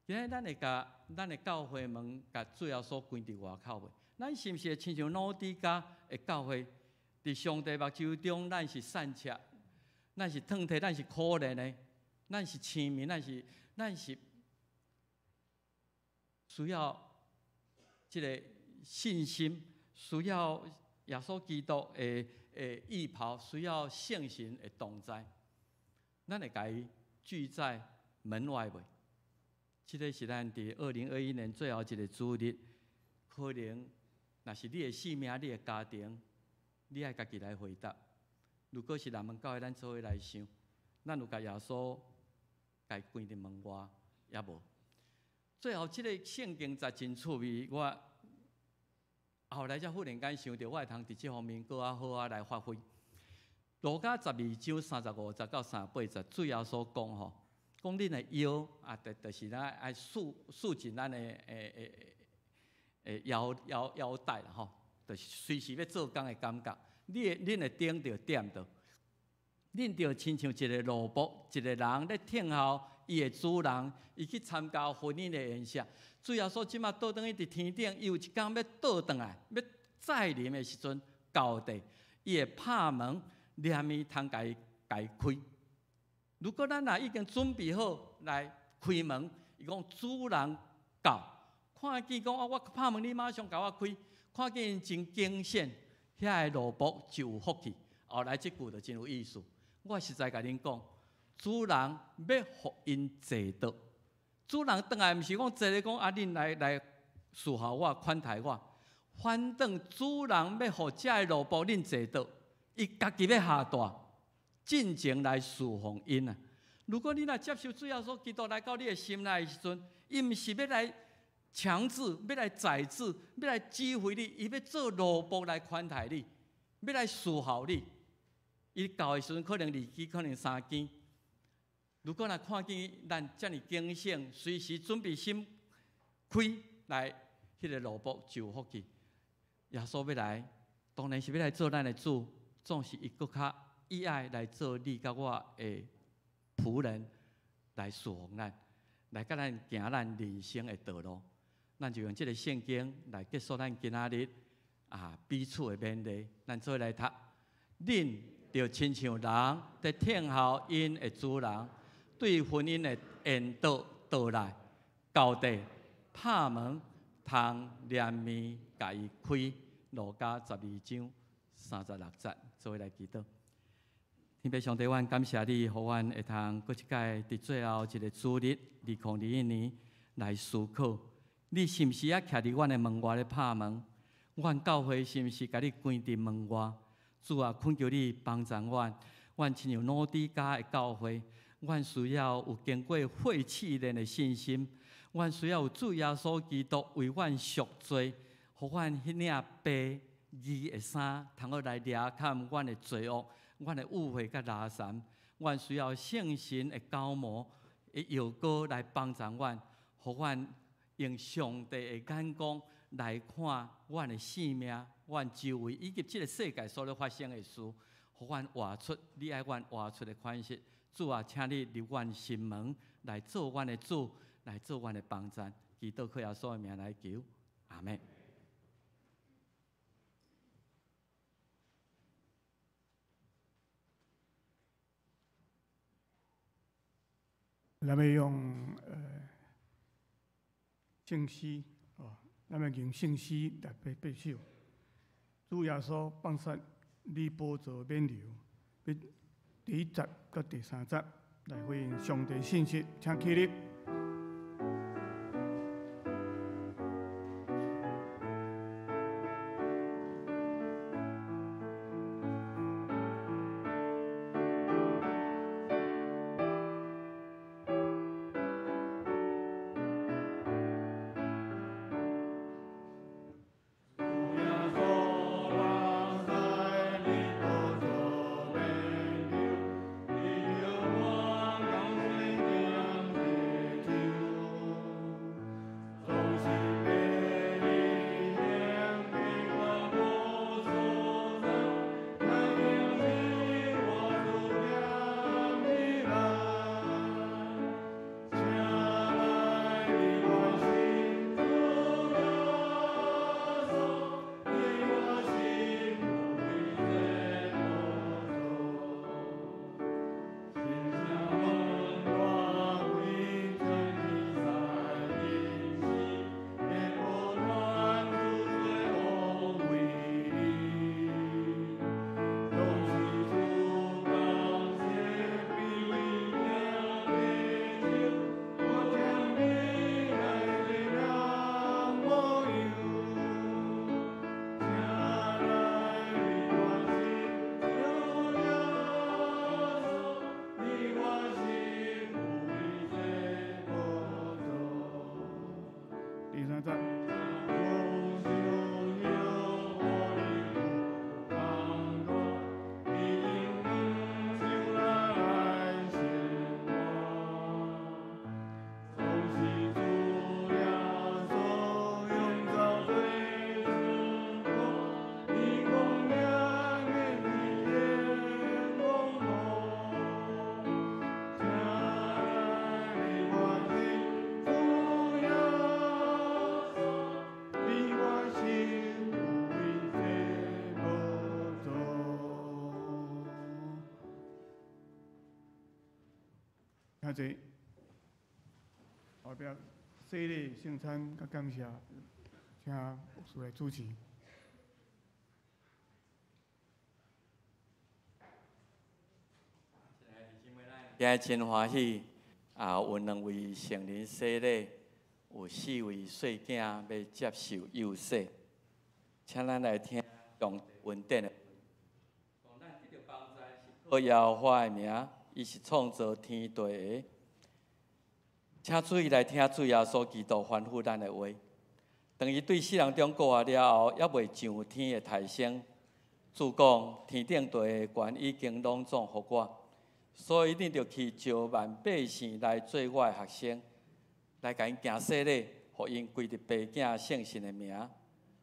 今日咱会甲咱的教会门，甲主耶稣关伫外口袂？咱是毋是会亲像老底嘉的教会，伫上帝目睭中，咱是善切，咱是脱体，咱是可怜的，咱是亲民，咱是需要这个信心，需要耶稣基督的义袍，需要圣神的同在，咱会甲伊聚在门外袂？这个是咱伫2021年最后一个主日，可能若是你的性命、你的家庭，你爱家己来回答。如果是人们教会，咱做伙来想，咱有甲耶稣家关伫门外，也无。最后，这个圣经才真趣味，我后来才忽然间想到，我会通伫这方面更好来发挥。路加12章35节到38节，主耶稣讲吼。讲恁的腰就是咱爱束紧咱的腰带啦吼，就是随时要做工的感觉。恁的顶着点着，恁着亲像一个萝卜，一个人咧听候伊的主人，伊去参加婚姻的宴席。主要说即马倒转去伫天顶，伊有一天要倒转来，要再临的时阵到地，伊会拍门，念伊通家开。如果咱已经准备好来开门，伊讲主人到，看看见讲我拍门，你马上甲我开，看见因真惊险，遐个罗卜就有福气。后来即句就真有意思。我实在甲恁讲，主人要互因坐倒，主人倒来毋是讲坐咧讲啊，恁来侍候我、款待我，反正主人要互遮个罗卜恁坐倒，伊家己要下大，进前来侍奉因啊。如果你若接受主耶稣基督来到你的心内的时阵，伊毋是要来强制、要来宰制、要来指挥你，伊要做奴仆来款待你，要来侍候你。伊到的时阵可能2支，可能3支。如果若看见咱遮尔警醒，随时准备心开来，迄个奴仆就有福气。耶稣要来，当然是要来做咱的主，总是伊搁较意爱来做你甲我的仆人，来侍奉咱，来甲咱行咱人生的道路。咱就用这个圣经来结束咱今仔日彼此的勉励。咱做来读，恁就亲像人在听候因的主人，对婚姻的缘道倒来，交代拍门，通连面甲伊开。路加12章36节，做来祈祷。天父上帝，阮感谢你，互阮会通搁一届伫最后一个主日2021年来思考。你是毋是也徛伫阮的门外咧拍门？阮教会是毋是甲你关伫门外？主啊，恳求你帮助阮。阮亲像老底嘉的教会，阮需要有经过火试炼的信心。阮需要有主耶稣基督为阮赎罪，互阮迄领白义的衫，通好来掠砍阮的罪恶、阮的误会甲拉残。阮需要圣神的高摩的药膏来帮助阮，互阮用上帝的眼光来看阮的性命、阮周围以及这个世界所发生的事，互阮活出你爱阮活出的款式。主啊，请你入阮心门来做阮的主，来做阮的帮助。祈祷靠耶稣的名来求，阿门。咱要用圣诗咱要用圣诗来背首。主耶稣放下你宝座免流，第1节到第3节来回应上帝信息，请起立。听者，后壁洗礼圣餐，甲感谢，请牧师来主持。今日真欢喜，有2位圣灵洗礼，有4位细囝要接受幼洗，请咱来听上恩典的。讲咱得到帮助是靠耶和华的名，伊是创造天地的。请注意来听主耶稣基督吩咐咱的话。当伊对世人中过活了后，还未上天的台升，主讲天顶地的权已经拢总予我。所以你着去招万百姓来做我的学生，来甲因行洗礼，互因归入爸囝圣神的名。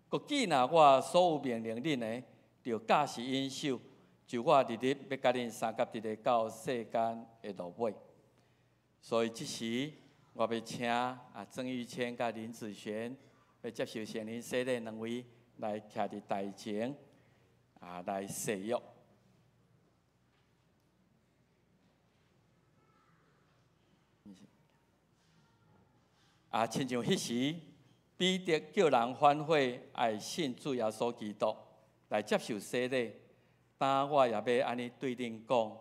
佮记若我所有命令恁的，着教是因守，就我日日要甲恁三甲日日到世间的落尾。所以即时我要请郑玉谦甲林子璇要接受圣灵洗礼2位来徛伫台前来誓约。亲像迄时，彼得叫人反悔，爱信主耶稣基督，来接受洗礼。但我也要安尼对恁讲，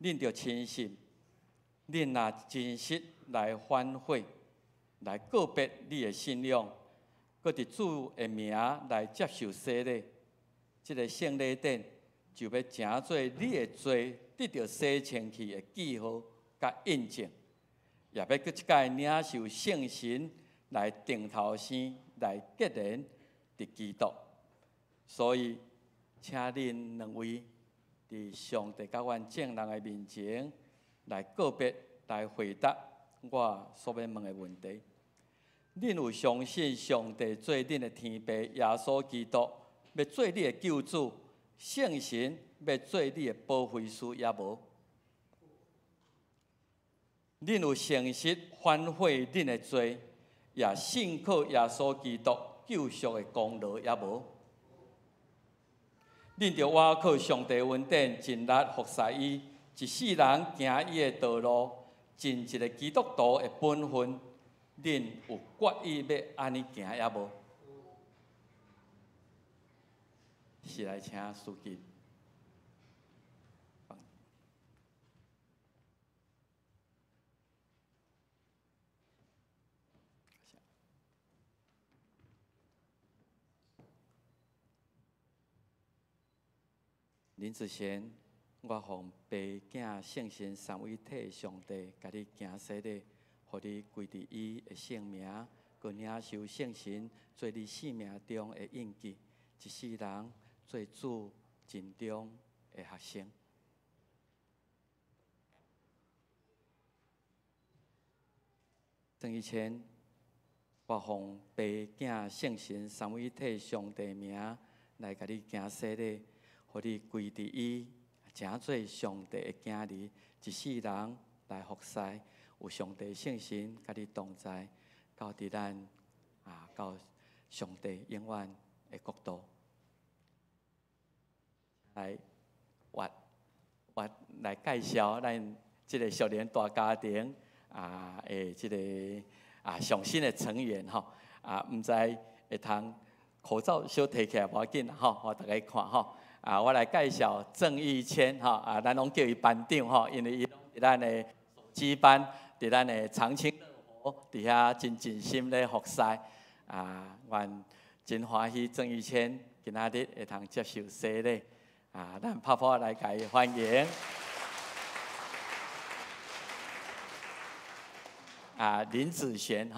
恁着亲信，恁若真实来反悔，来告别你的信仰，搁伫主的名来接受洗礼，即个圣礼典就要成做你的罪得到洗清去的记号甲印证。也要搁一届领受圣神来定头生，来结连伫基督。所以，请恁2位伫上帝甲阮众人的面前来告别，来回答我所要问的问题。恁有相信上帝做恁的天父耶稣基督，要做你的救主，圣神要做你的保惠师，也无？恁有诚实反悔恁的罪，也信靠耶稣基督救赎的功劳，也无？恁着倚靠上帝恩典，尽力服侍伊，一世人行伊的道路，尽一个基督徒的本分。恁有决意要安尼行，也无？是来请书记。林子贤，我奉爸、囝、圣神三位一体上帝，甲你行洗礼，互你归伫伊的圣名，佮领受圣神做你生命中的印记，一世人做主尽忠的学生。郑义谦，我奉爸、囝、圣神三位一体上帝名来甲你行洗礼。互你归伫伊，成做上帝的囝儿，一世人来服侍，有上帝圣神甲你同在，到伫咱到上帝永远的国度。来，我来介绍咱即个少年大家庭的即个上新的成员吼毋知会通口罩小摕起来无要紧吼，互大家看吼。我来介绍郑义谦咱拢叫伊班长吼，因为伊拢伫咱的手机班，伫咱的长青乐活伫遐真尽心咧服侍阮真欢喜郑义谦今仔日会通接受洗礼咱拍拍来甲伊欢迎林子璇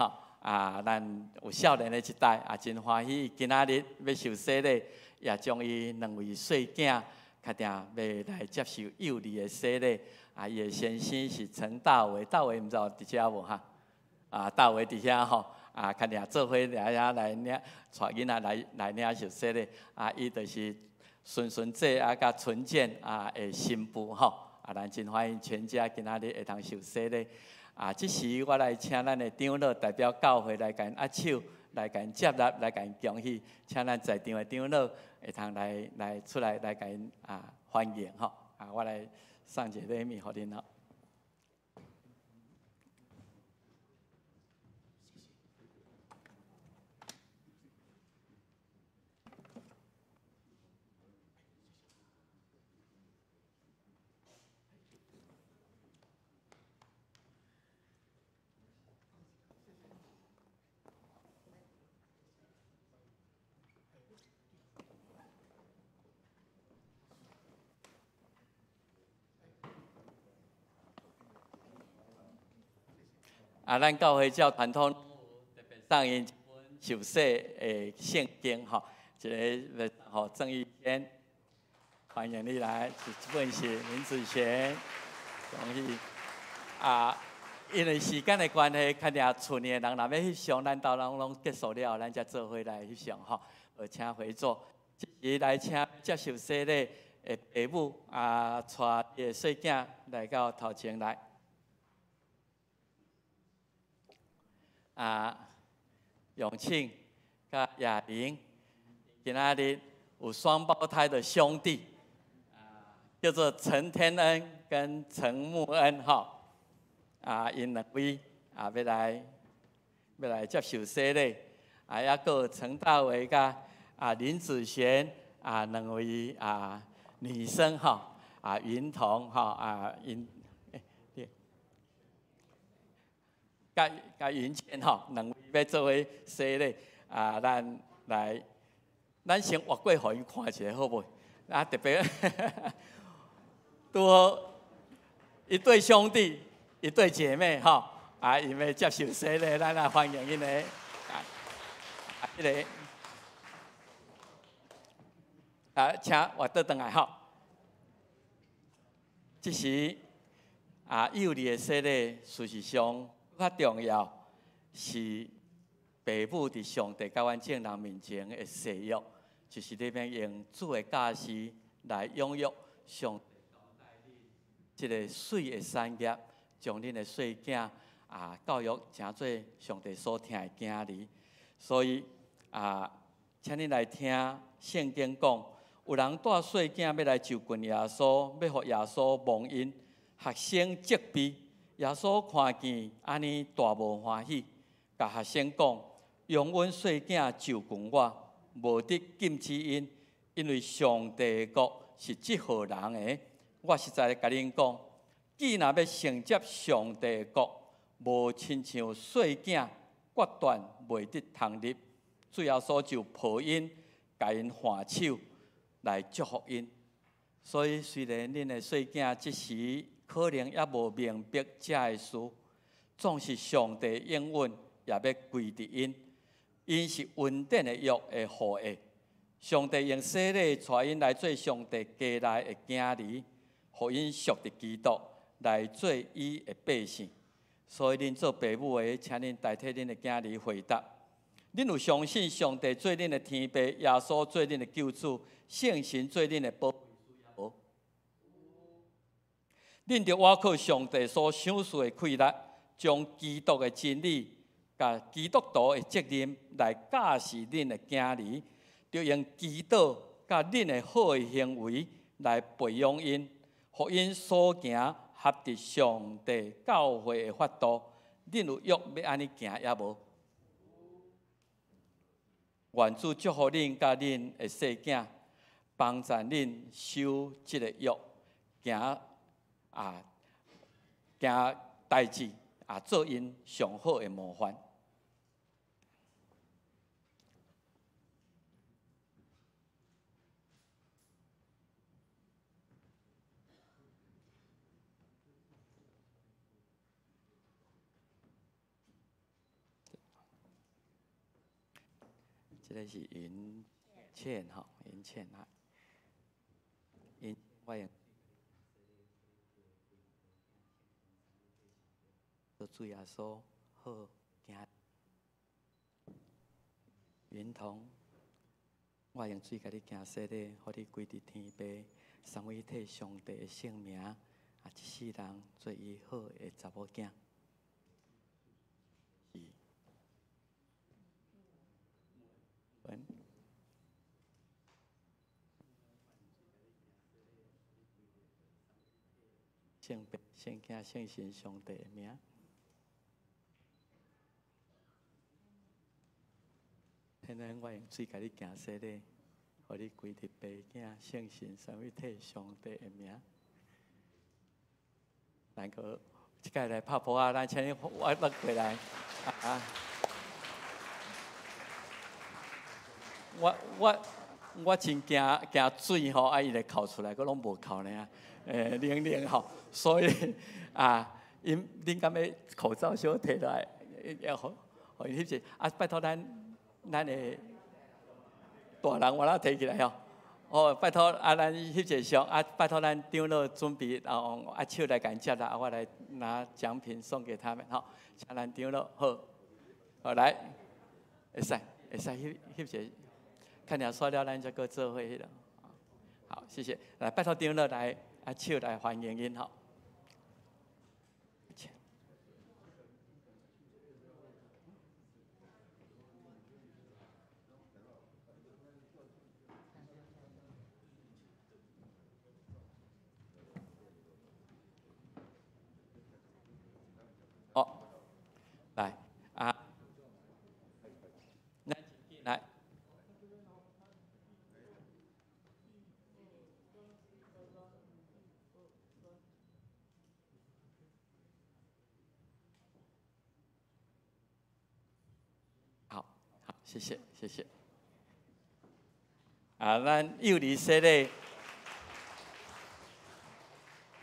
咱有少年的一代真欢喜今仔日要受洗礼。也将伊2位细囝，确定要来接受幼儿的洗礼。伊的先生是陈大伟，大伟毋知有伫遮无哈？大伟伫遐吼，确定做伙来领，带囡仔来领受洗礼。伊就是顺顺姐甲纯健的新妇吼。咱真欢迎全家今仔日会通受洗礼。即时我来请咱的长老代表教会来甲因握手。来甲因接纳，来甲因恭喜，请咱在场的长老会通来出来来甲因欢迎吼我来送一个礼物互恁吼。咱教会教传统特别上映一本受洗的圣经吼，一个吼郑义谦，欢迎你来，这本是林子璇，恭喜因为时间的关系，肯定厝里的人若要翕相，咱到拢结束了，咱才做伙来翕相吼。请回座，即时来请接受洗礼的父母带伊的细囝来到头前来。永庆甲雅玲，今仔日有双胞胎的兄弟，叫做陈天恩跟陈木恩吼。因两位要来接受洗礼，还有陈大为甲林子璇两位女生吼云彤吼甲云倩吼两位要做伙洗礼咱先活过，互伊看一下好袂？特别拄好一对兄弟。一对姐妹吼，因为接受洗礼，咱来欢迎因个，请活倒转来吼。即时幼儿的洗礼，事实上较重要是父母伫上帝甲阮众人面前的誓约，就是你要用主的教示来养育上帝即个水的产业。将恁的细囝教育成做上帝所听的囝儿，所以请恁来听圣经讲，有人带细囝要来就近耶稣，要互耶稣蒙恩，学生责备，耶稣看见安尼大无欢喜，甲学生讲，用阮细囝就近我，无得禁止因，因为上帝国是即号人的。我实在甲恁讲。既若要承接上帝国，无亲像细囝决断袂得通入，主要所就抱因，甲因换手来祝福因。所以虽然恁的细囝即时可能也无明白这个事，总是上帝应允，也要归伫因。因是恩典的约的后裔，上帝用洗礼带因来做上帝家内的囝儿，互因属伫基督。来做伊的百姓，所以恁做父母的，请恁代替恁的囝儿回答：恁有相信上帝做恁的天父，耶稣做恁的救主，圣神做恁的保护无？恁着倚靠上帝所赏赐的气力，将基督的真理、甲基督徒的责任来教示恁的囝儿，着用基督甲恁的好的行为来培养因，互因所行。合伫上帝教会的法度，恁有约要安尼行也无？愿主祝福恁甲恁的细囝，帮助恁守即个约，行代志做因上好的模范。这是云倩吼，云倩我用主耶稣好行。云彤，我用水甲你行洗礼，互你归伫天父，三位一体上帝的圣名，一世人做伊好的查某囝。圣父、圣子、圣神上帝的名。现在我用水甲你行洗礼，互你归伫父囝、圣神三位一体上帝的名。咱个即个来拍婆咱请你我过来我真惊水吼，伊来哭出来，佫拢无哭呢冷冷吼，所以恁敢要口罩小摕落来，要互伊翕者啊！拜托咱的大人我啦摕起来吼。哦，拜托啊，咱翕者相啊！拜托咱长老准备啊手来感接啦，啊我来拿奖品送给他们吼。请咱长老好来，会使翕者，看了刷了咱再个做伙迄个。好，谢谢。来，拜托长老来啊手来欢迎因吼。哦，来啊，来。好，谢谢。啊，咱幼儿设咧，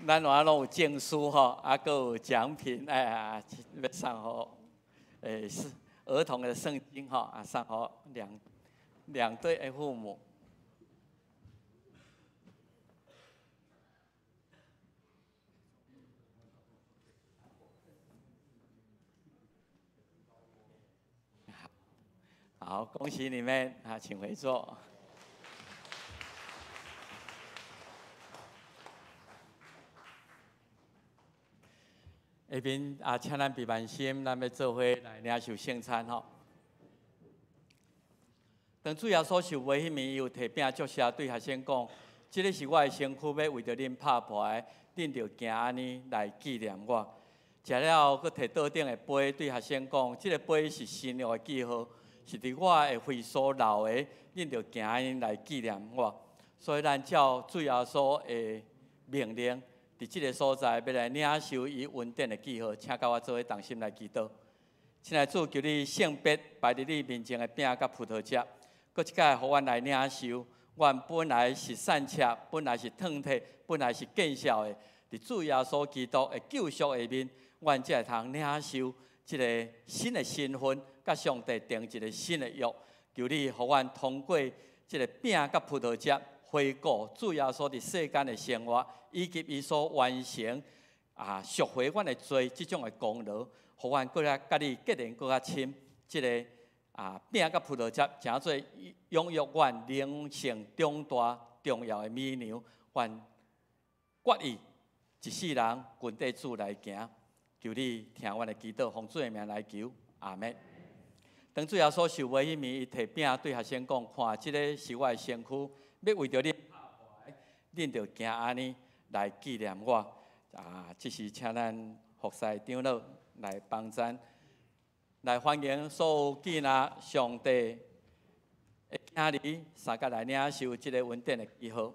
咱话拢有证书吼，啊，搁有奖品，哎呀，要送予是儿童的圣经吼，啊，送予两对的父母。好，恭喜你们啊，请回座。下面啊，请咱闭万心，咱要做伙来领受圣餐吼。当主要所受为迄面，有摕饼祝谢，对学生讲：，这个是我的身躯，要为着恁拍破的，恁着行安尼来纪念我。食了后，佫摕桌顶的杯，对学生讲：，这个杯是新约的记号。是伫我的会所留的，恁着行安尼来纪念我。所以咱照主耶稣的命令，伫即个所在要来领受伊恩典的记号，请甲我做伙同心来祈祷。亲爱的主，求你圣别摆伫你面前的饼甲葡萄汁，搁一摆互阮来领受。阮本来是善吃，本来是烫摕，本来是见效的，伫主耶稣基督的救赎下面，阮才会通领受即个新的身份。甲上帝定一个新的约，求你互阮通过即个饼甲葡萄汁，回顾主耶稣伫世间的生活，以及伊所完成赎回阮的罪即种的功劳，互阮搁较甲你结连搁较亲。即个饼甲葡萄汁，诚做拥有阮灵性重大重要的美娘，阮决意一世人跟地主来行。求你听阮的祈祷，奉主的名来求，阿门。当主耶稣受为迄面，伊摕饼对学生讲：看，即个是我的身躯，要为着恁拍破，恁着行安尼来纪念我。这是请咱服侍长老来帮咱，来欢迎所有囡仔上帝的囝儿，三甲来领受即个恩典的记号。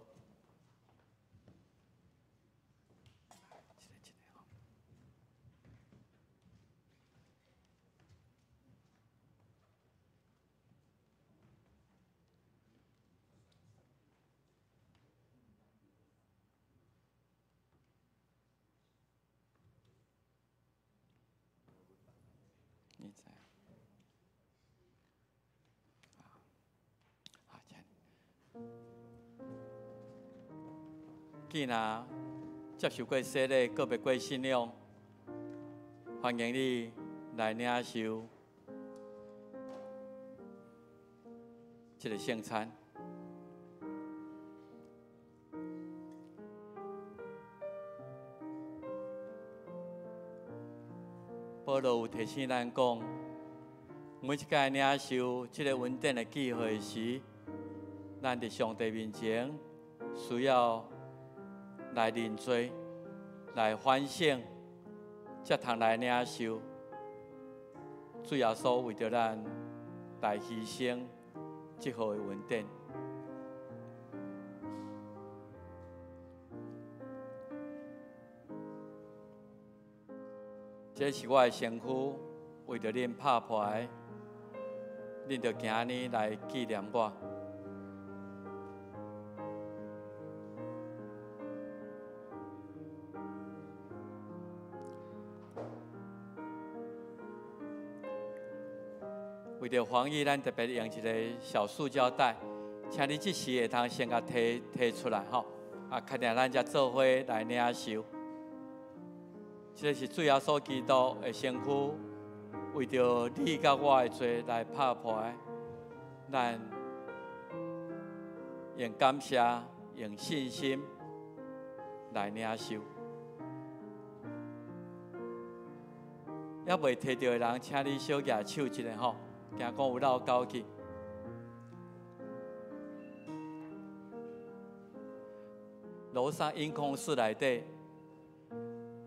囡仔接受过洗礼，个别过信仰，欢迎你来领受这个圣餐。保罗有提醒咱讲，每一届领受这个恩典的机会时，咱伫上帝面前需要来认罪、来反省，才通来领受主耶稣为着咱来牺牲这号的恩典。这是我的身躯，为着恁拍破的，恁着行安尼来纪念我。为着防疫，咱特别用一个小塑胶袋，请你即时会通先甲摕出来吼，啊，确定咱才做伙来领受。这是主耶稣基督的身躯，为着你甲我的罪来拍破，咱用感谢、用信心来领受。还未摕到的人，请你小举手一下吼，惊讲有漏交去。楼上音控室内底，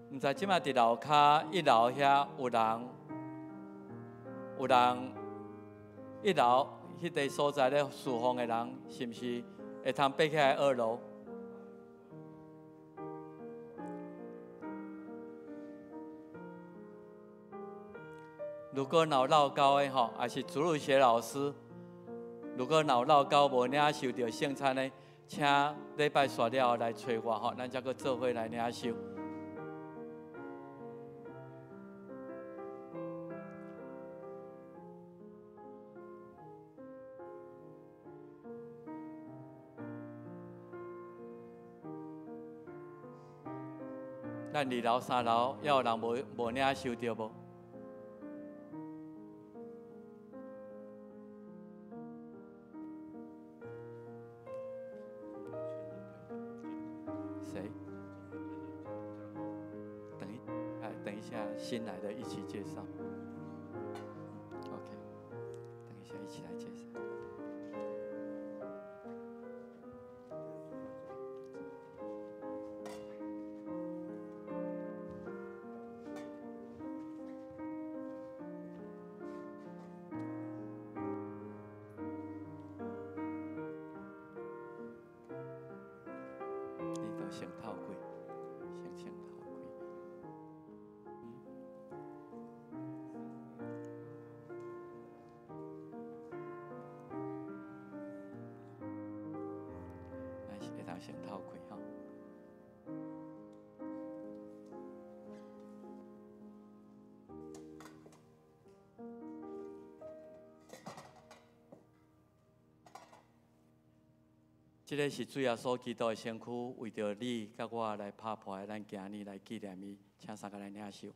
毋知即摆伫楼骹1楼遐有人1楼迄个所在咧侍奉的人，是毋是会通爬起来2楼？如果有漏交的吼，也是主日学老师，如果有漏交无领受到圣餐的，请礼拜煞了后来找我吼，咱才去做伙来领受。咱2楼、3楼，还有人无领受到无？谁？等一下，新来的一起介绍。OK， 等一下一起来介绍。先透过，先透过。咱是会当先透过吼。这个是主耶稣基督的身躯，为着你甲我来拍破的，咱今日来纪念伊，请三个来领受。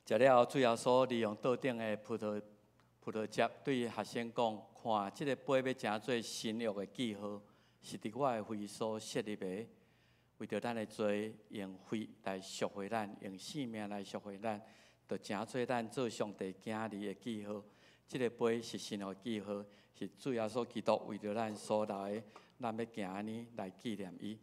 食了后，主耶稣利用桌顶的葡萄汁，对学生讲：看，这个杯要成做新约的记号，是伫我的肺所设立的。为着咱的罪，用血来赎回咱，用性命来赎回咱，就成做咱做上帝囝儿的记号。这个杯是新约记号，是主耶稣基督为着咱所留的，咱要行安尼来纪念伊。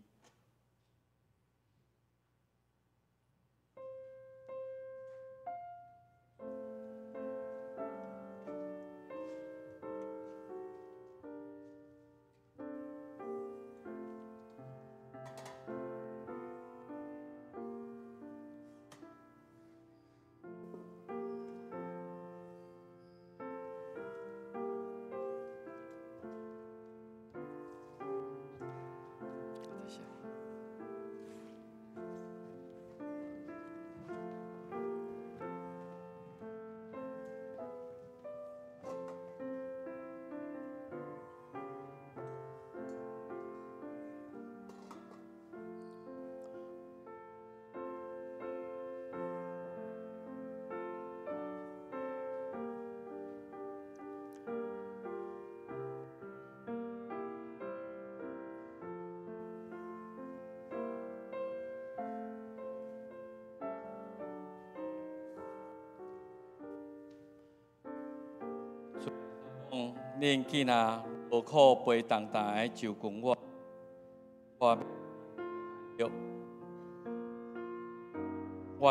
恁囡仔无苦背重担的就跟我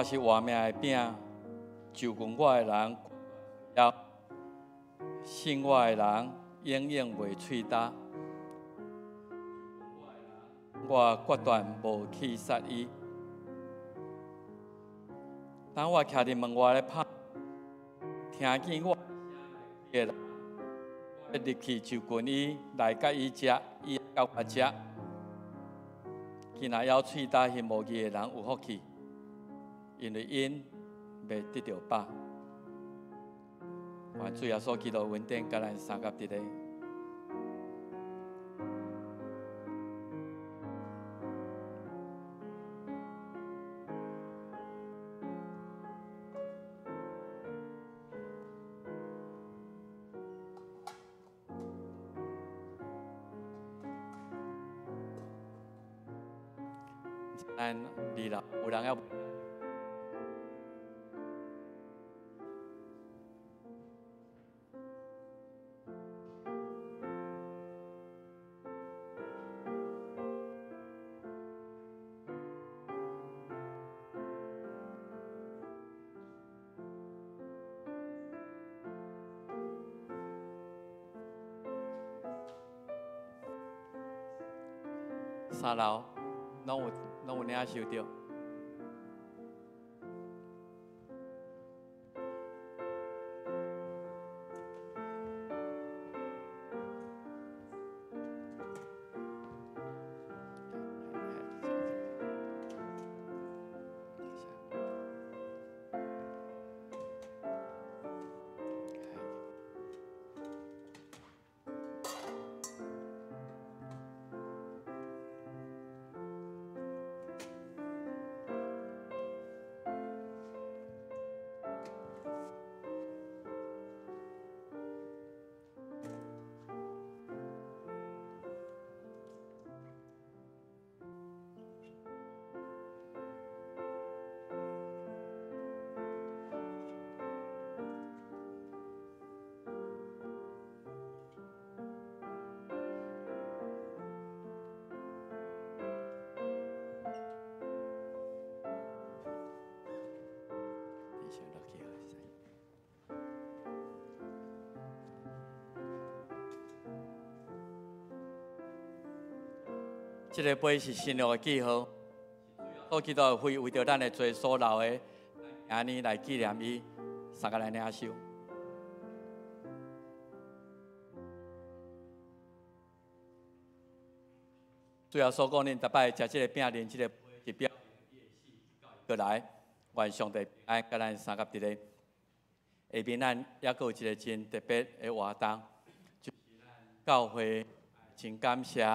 是活命的饼，就跟我的人要信我的人永远袂喙焦。我决断无去杀伊。当我徛伫门外咧拍，听见我的人。入去就跟伊来甲伊食，伊甲我食。今仔枵喙答应无义的人有福气，因为因未得到饱。愿主耶稣基督恩典甲咱三甲伫咧。咱离了，有人要。三楼拢有领受到。这个杯是新约的记号，主基督的血为着咱的罪所流的，今年来纪念伊，三个来领受。主要所讲，恁逐摆食这个饼，啉这个杯，是表过来，愿上帝爱甲咱三甲伫咧。下面咱也阁有一个真特别的活动，就是咱教会真感谢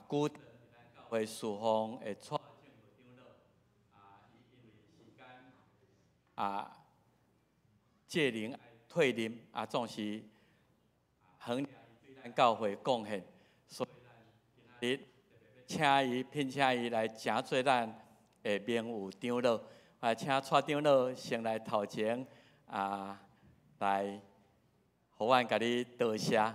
古教会侍奉的蔡政府长老伊因为时间届龄退任总是衡量对咱教会贡献，所以咱今日聘请伊来请做咱的名誉长老，请蔡长老先来头前来，互阮甲你道谢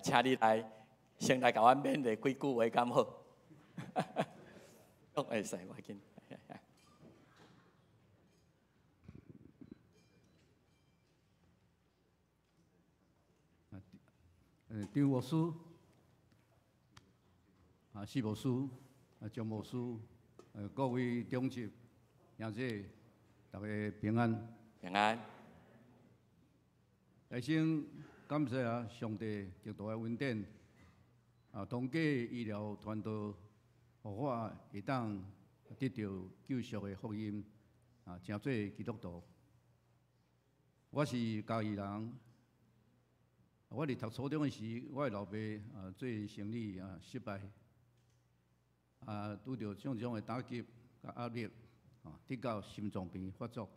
请你来。先来甲阮勉励几句话，敢好？讲会使，我紧。张牧师、施牧师、张牧师、各位长执、兄姐，大家平安。平安。来先感谢上帝极大的恩典。通过医疗团队，互我会当得到救赎的福音，成做基督徒。我是嘉义人，我伫读初中的时，我的老爸做生意失败，拄着种种的打击甲压力，得到心脏病发作。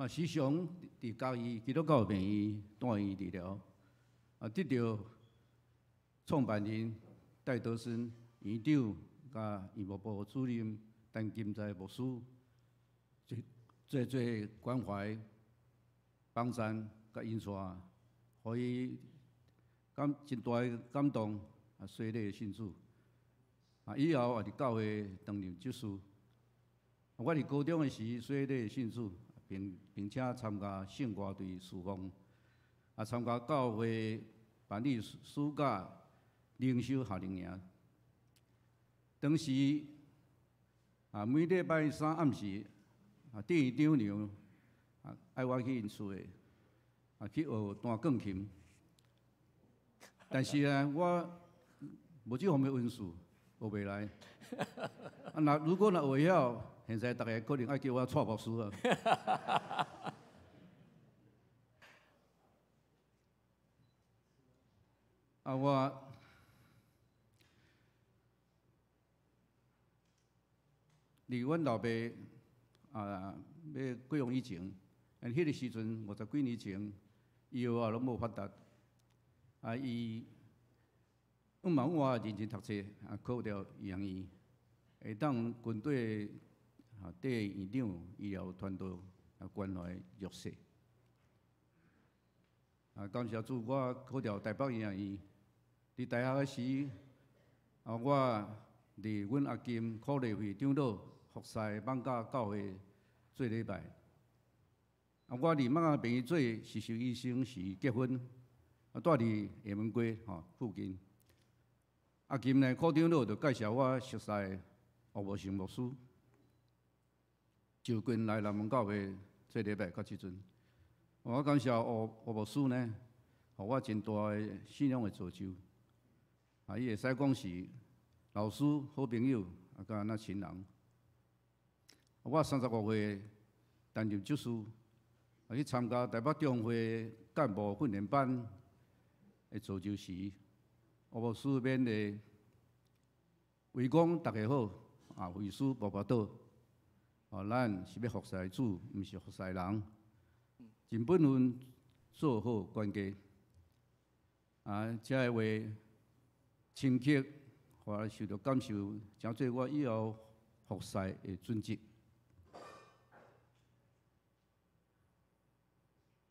时常伫嘉义基督教病院住院治疗，得到创办人戴德森院长甲医务部主任陈金在牧师做关怀、帮衬甲引带，互伊真大的感动，洗礼信主。以后也伫教会担任执事。我伫高中的时洗礼信主，并且参加圣歌队侍奉，参加教会办理暑假灵修夏令营。当时每礼拜三暗时，店员丈娘爱我去因厝的去学弹钢琴。但是我无这方面恩赐，学袂来。啊，如果会晓，现在大家可能爱叫我蔡牧师啊。啊，我离阮老爸要过往以前，迄个时阵50几年前，以后拢无发达。啊，伊阮嘛认真读册，考到医学院，会当军队第院长医疗团队关怀弱势。感谢主，我考到台北医学院。伫大学时，我伫阮阿金苦励会长老服侍艋舺教会做礼拜。我伫艋舺病院做实习医生时结婚，住伫厦门街附近。阿金呢，苦长老就介绍我熟悉吴无成牧师，就近来南门教会做礼拜。到即阵，我感谢吴牧师呢，互我真大的信仰的造就。伊会使讲是老师、好朋友，甲安那亲人。我35岁担任执事，去参加台北中会干部训练班的造就时，吴牧师勉励，为讲大家好，为师步步倒，咱是要服侍主，毋是服侍人，尽本分做好关家。这话。深刻，我受到感受，诚做我以后服侍的准则。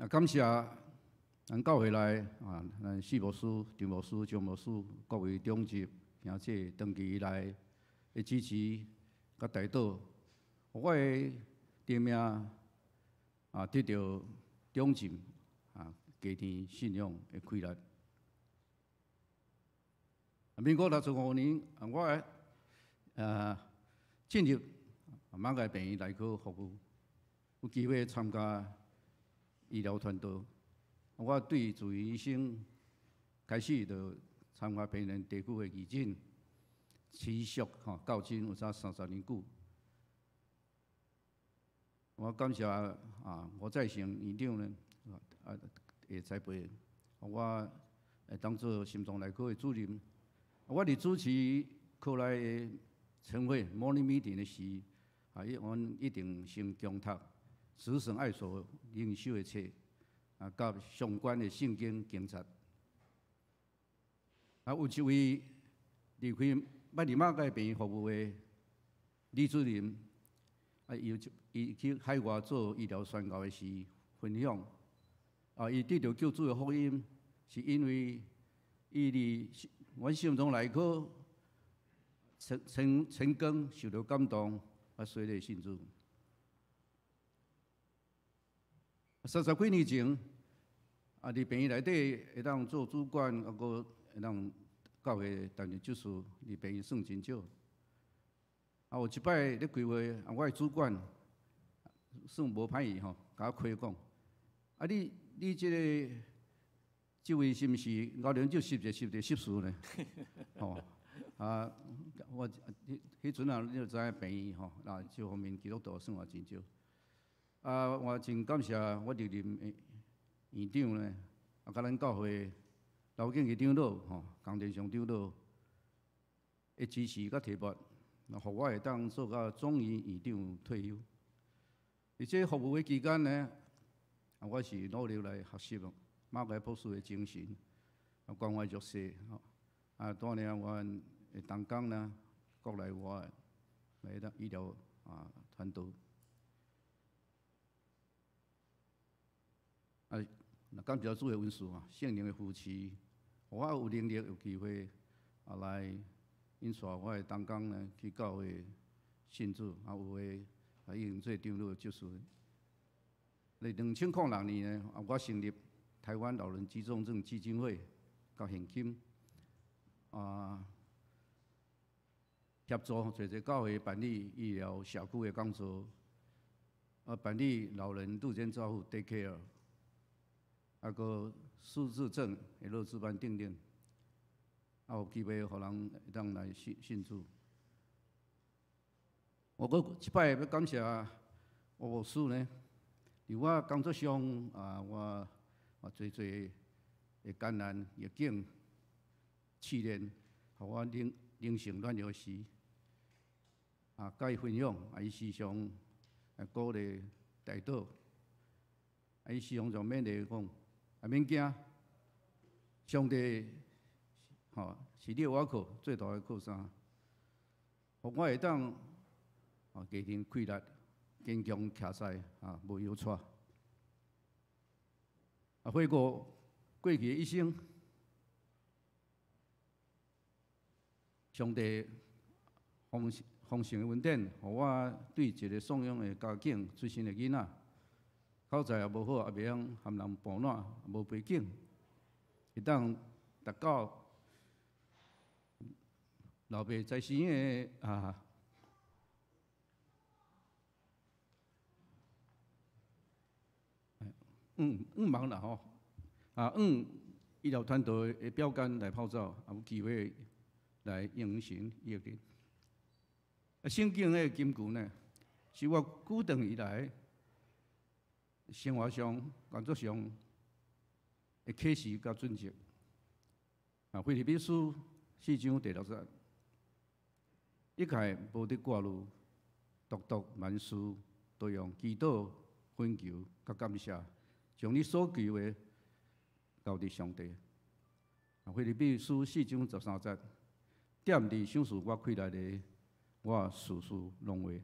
感谢咱教会内咱四牧师、张牧师、张牧师各位长执，并且长期以来的支持甲带导，我的生命得到长进家庭信仰的开力。民国65年，我进入艋舺病院内科服务，有机会参加医疗团队。我对住院医生开始就参加病人地区的义诊，持续到今有30年久。我感谢我在成院长呢的栽培，我当做心脏内科的主任。我伫主持课内的晨会 morning meeting 的时，阮一定先强读慈神爱所灵修的册，甲相关的圣经经节。有一位离开捌伫艋舺病院服务的李主任，伊去海外做医疗宣教的时分享，伊得到救主的福音，是因为伊伫阮心中内科成功受到感动，随礼信主。30几年前，伫病院内底会当做主管，个会当教会担任执事，伫病院算真少。有一摆咧开会，我的主管算无歹意甲我亏讲，你这位是毋是高粱酒10事呢？我迄阵你就知影病院这方面基督徒算也真少。我真感谢我历任院长呢，甲咱教会刘敬义长老江田祥长老的支持甲提拔，互我会当做到总院院长退休。而且服务的期间呢，我是努力来学习艋舺博士的精神，关怀弱势，带领阮的同工呢，国内外的医疗团队。感谢主的恩赐圣灵的扶持，我有能力有机会来引带我的同工呢去教会信主，有诶已经做长老的执事。2006年呢，我成立台湾老人急重症基金会，甲现金协助侪教会办理医疗社区的工作，办理老人日间照护 daycare， 个失智症的落志班等等。有机会互人会当来信主。我阁一摆要感谢吴牧师呢，伫我工作上我侪的艰难逆境试炼，互我灵性软弱时，甲伊分享，伊时常鼓励带导，伊时常就勉励讲，免惊，上帝是你我靠最大的靠山，互我会当家庭开力，坚强徛在无忧喘。回顾过去的一生，上帝丰盛的恩典，互我对一个送养的家境出身的囡仔，口才也无好，也袂晓含人保暖，无背景，会当达到老爸在生的忙啦吼，医疗团队的标杆来泡澡，也有机会来应承约定。圣经的金句呢，是我久长以来生活上、工作上的启示甲准则。腓立比书4章第6节，一切无得挂虑，独万事都用祈祷、恳求甲感谢。将你所求的交伫上帝。腓立比书4章13节，踮伫享受我开来的，我事事拢会。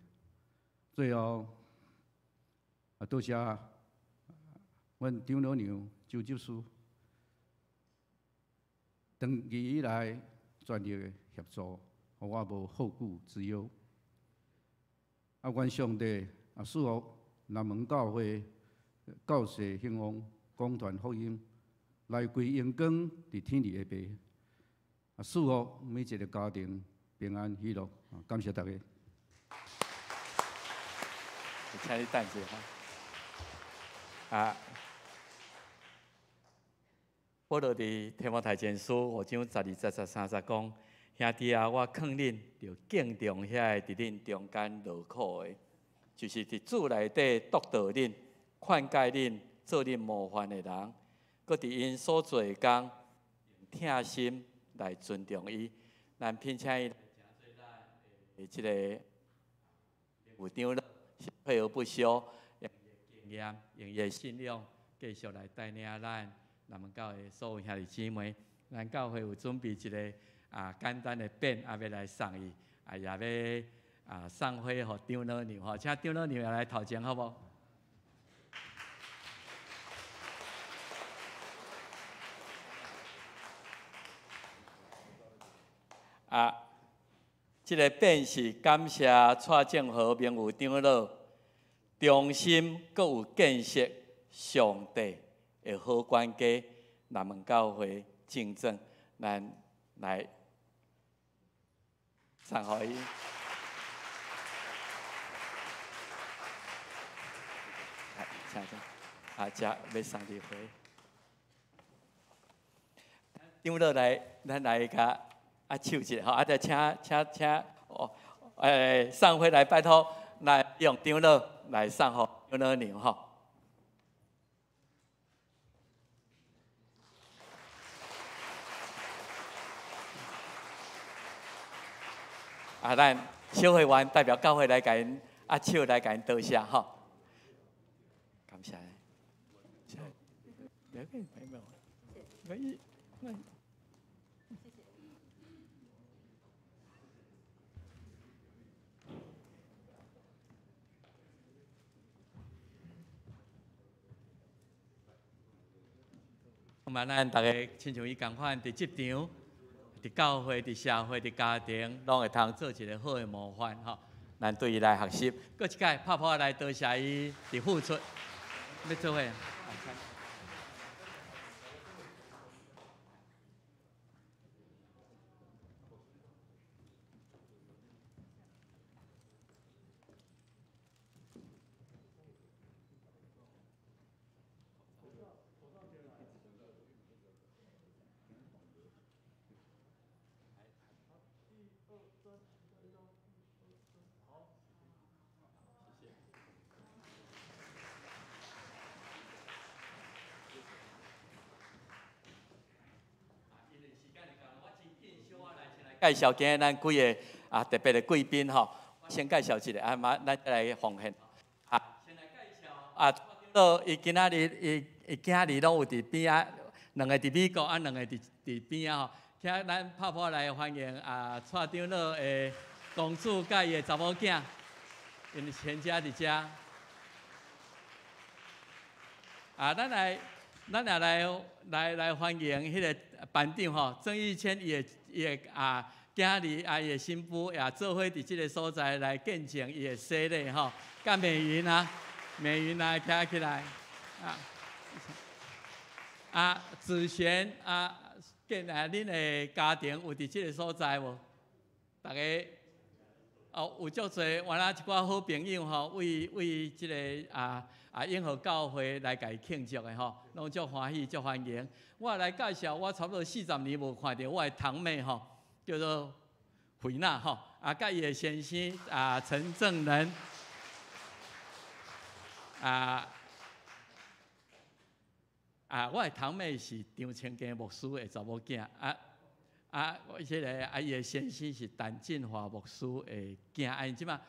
最后多谢阮张老娘周执事长期以来全力的协助，互我无后顾之忧。愿上帝赐福南门教会。教世兴旺，广传福音，来归阳光伫天里的爸。祝福每一个家庭平安喜乐。感谢大家。请你等一下哈。我落伫天王台前书5章12节13节讲，兄弟啊，我劝恁着敬重遐个伫恁中间劳苦的，就是伫主内底督导恁。劝诫恁做恁模范的人，搁伫因所做的工，用心来尊重伊。咱聘请伊来诚做咱的即个副长老，是配合不休，用伊的经验，用伊的信仰，继续来带领咱南门教会所有兄弟姊妹。咱教会有准备一个简单的匾，要来送伊，也要送花互长老娘吼，请长老娘也来头前好无？这个匾是感谢蔡正和名誉长老忠心，阁有建设上帝的好管家，南门教会见证，咱来送互伊。这要送你花。长老来，咱来甲。手一下吼，就请送花来拜托，来用长老来送互长老娘吼。咱小会员代表教会来甲因手来甲因道谢吼，感谢。咱大家亲像伊共款，伫职场、伫教会、伫社会、伫家庭，拢会通做一个好的模范吼。咱对伊来学习，搁一摆拍拍来多谢伊伫付出，要做伙。介绍今日咱几个特别的贵宾吼，先介绍一下咱来奉献先来介绍到伊今仔日伊今日拢有伫边啊，两个伫美国两个伫边啊吼，请咱拍拍来欢迎蔡长老的公主甲伊的查某囝，因全家伫遮。咱来欢迎迄个班长吼，郑义谦伊的囝儿伊的新妇做伙伫即个所在来见证伊的洗礼吼，甲美云来站起来子璇见恁的家庭有伫即个所在无？大家有足多原来一寡好朋友吼，为即个永和教会来甲伊庆祝的吼，拢足欢喜足欢迎。我来介绍，我差不多40年无看到我的堂妹吼，叫做惠娜吼，甲伊的先生陈正仁我的堂妹是张清家牧师的查某囝我即个伊的先生是陈进华牧师的囝，因即马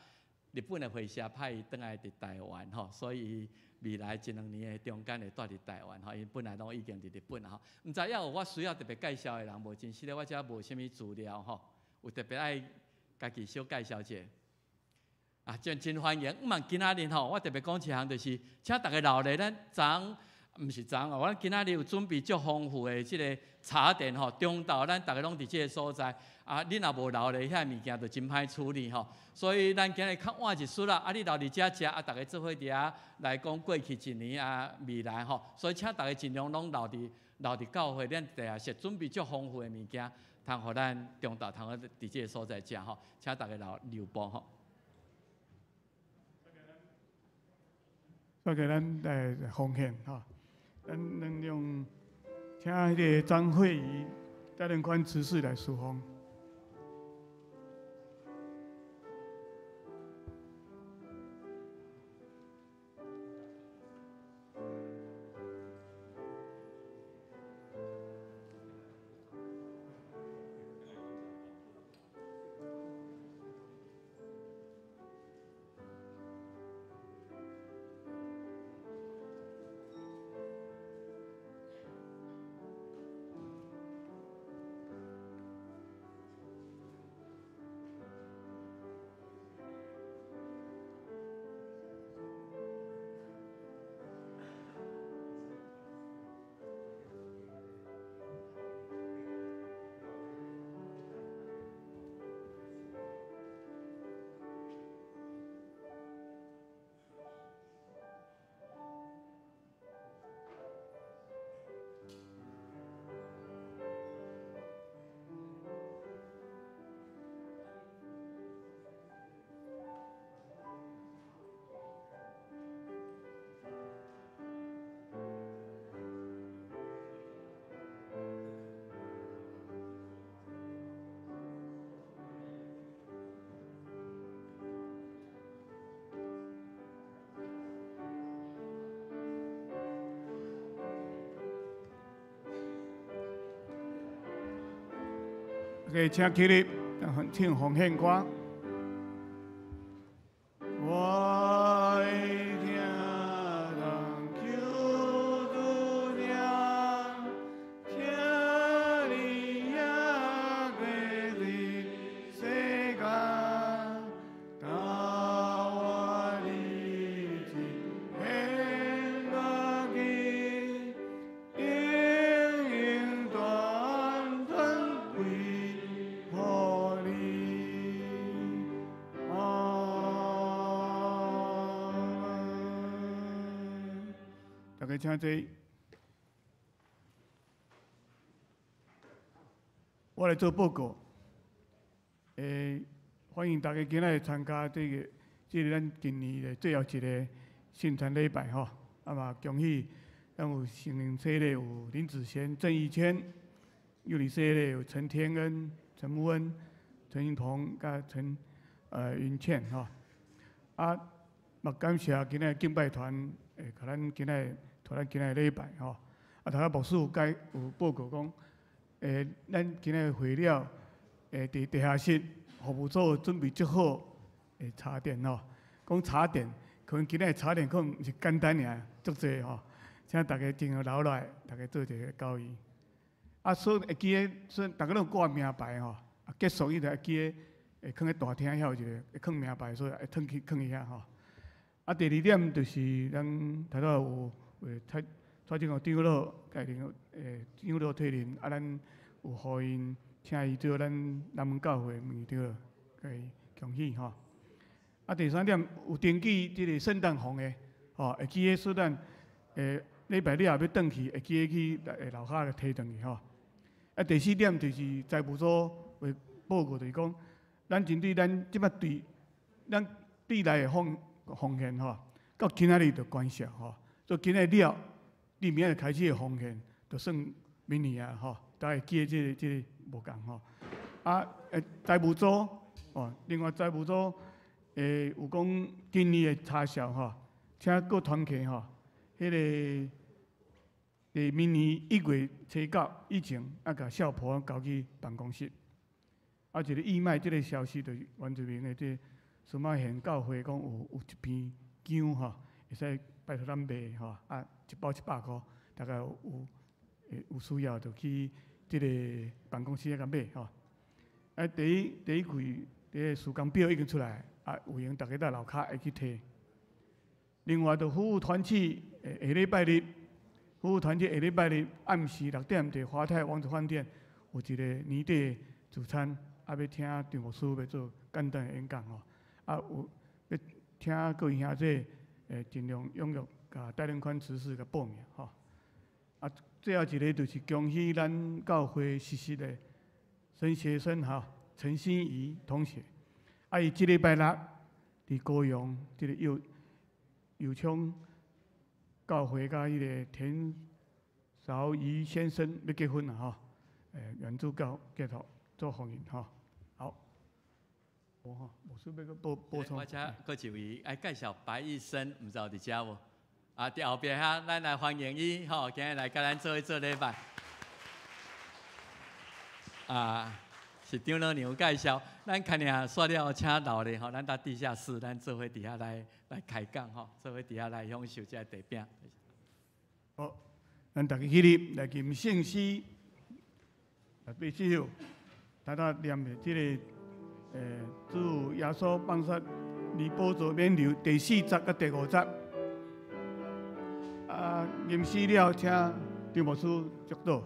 日本的会社派伊倒来伫台湾吼，所以未来1、2年的中间会住伫台湾吼，因本来拢已经伫日本吼。毋知影有我需要特别介绍的人无？真实咧，我遮无啥物资料吼，有特别爱家己小介绍者。真欢迎。今仔日吼，我特别讲一项，就是请大家留咧，咱昨毋是昨我今仔日有准备足丰富的即个茶点吼，中昼咱大家拢伫即个所在。恁若无留咧，遐物件就真歹处理吼。所以咱今日较晚一撮啦，你留伫遮食，大家做伙伫遐来讲过去1年未来吼。所以请大家尽量拢留伫教会，咱地下室准备足丰富的物件，通互咱中昼通伫即个所在食吼。请大家留步吼。再给咱来奉献吼，咱能用请迄个张慧仪担任官执事来侍奉。请起立，唱奉献歌。我会听人求主名，听你也过你世界，但我立志献我己，永永短短归。大家请坐。我来做报告。欢迎大家今仔参加这个咱今年的最后一个圣餐礼拜吼。恭喜咱有圣灵洗礼，有林子贤、郑义谦；幼里洗礼有陈天恩、陈木恩、陈云彤、甲陈云倩吼。嘛感谢今仔敬拜团甲咱今仔。拖咱今仔礼拜吼，头仔牧师有报告讲，咱今仔会了伫地下室服务组准备足好诶茶点吼。讲茶点，可能今日茶点可能毋是简单尔，足济吼。请大家尽量留落来，大家做一个交易。啊，所会记诶，所大家拢挂名牌吼。啊，结束伊就会记诶，会囥喺大厅遐有一个会囥名牌，所以会囥去遐吼。啊，第二点就是咱头头有蔡政府长老家庭长老退任，啊，咱有互因请伊做咱南门教会门长，甲伊恭喜吼。啊，第三点有登记即个圣诞红诶，吼，会记诶，说咱礼拜日也要转去，会记去楼下摕转去吼。啊，第四点就是财务组会报告，就是讲，咱针对咱即摆咱对内诶奉献吼，到今仔日就关闭吼，所以今仔了，你明仔开始诶奉献，就算明年啊吼，大家记即个无共吼。啊，财务组哦，另外财务组有讲今年诶差销吼，请各团契吼，迄个明年1月初9以前，啊，甲少婆交去办公室。啊，一个义卖即个消息，就是原住民诶即苏马县教会讲有一片姜吼，会使拜托咱卖吼，啊，一包100块，大概有需要就去即个办公室遐甲买吼。啊，第一季个时间表已经出来，啊，有闲大家到楼骹会去摕。另外，就服务团契下礼拜日，服务团契下礼拜日暗时6点，伫华泰王子饭店有一个年底自餐，啊，要听张牧师要做简单的演讲吼，啊，有要请各位兄弟尽量踊跃甲带领款执事甲报名吼。啊，最后一个就是恭喜咱教会实习的神学生哈陈心怡同学，啊，伊即礼拜六伫高雄即个有昌教会甲迄个田韶仪先生要结婚啦吼，原主教结托做奉迎吼。好，无吼，无需要个补充。我遮佫一位爱介绍白医生，毋知有伫遮无？啊，伫后壁遐，咱来欢迎伊吼，今日来甲咱做礼拜。啊，是长老娘介绍，咱肯定煞了请老咧吼，咱到地下室，咱做伙伫遐来开讲吼，做伙伫遐来享受这地饼。好，咱大家起立来念圣诗，来背这首，大家念的这个主耶稣放杀离宝座免流第4节甲第5节。啊，念诗了，请张牧师祝祷。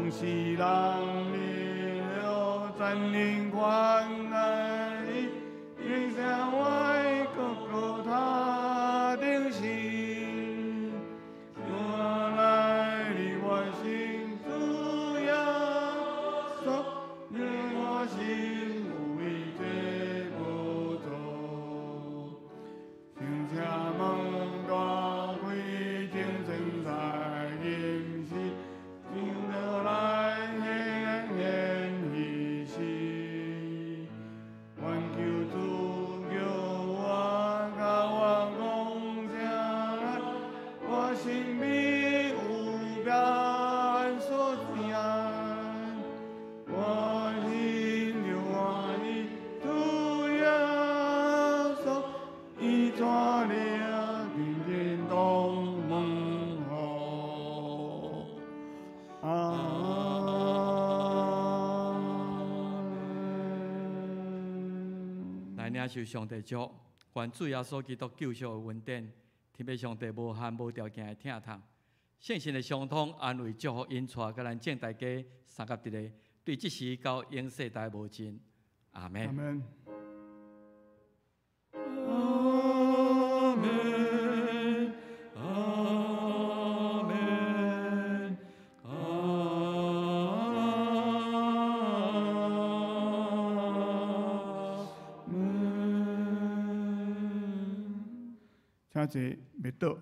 是人领了占领关来，一向外各他定心，我来的我心主要说，因我心无一切不走，请下梦大会精神在饮食。领受上帝祝，愿主耶稣基督救赎的恩典，天父上帝无限无条件的疼痛，圣神的相通安慰祝福因带，甲咱正大家三甲一个，对即时到永世代无尽。阿门。阿门。请坐，袂倒。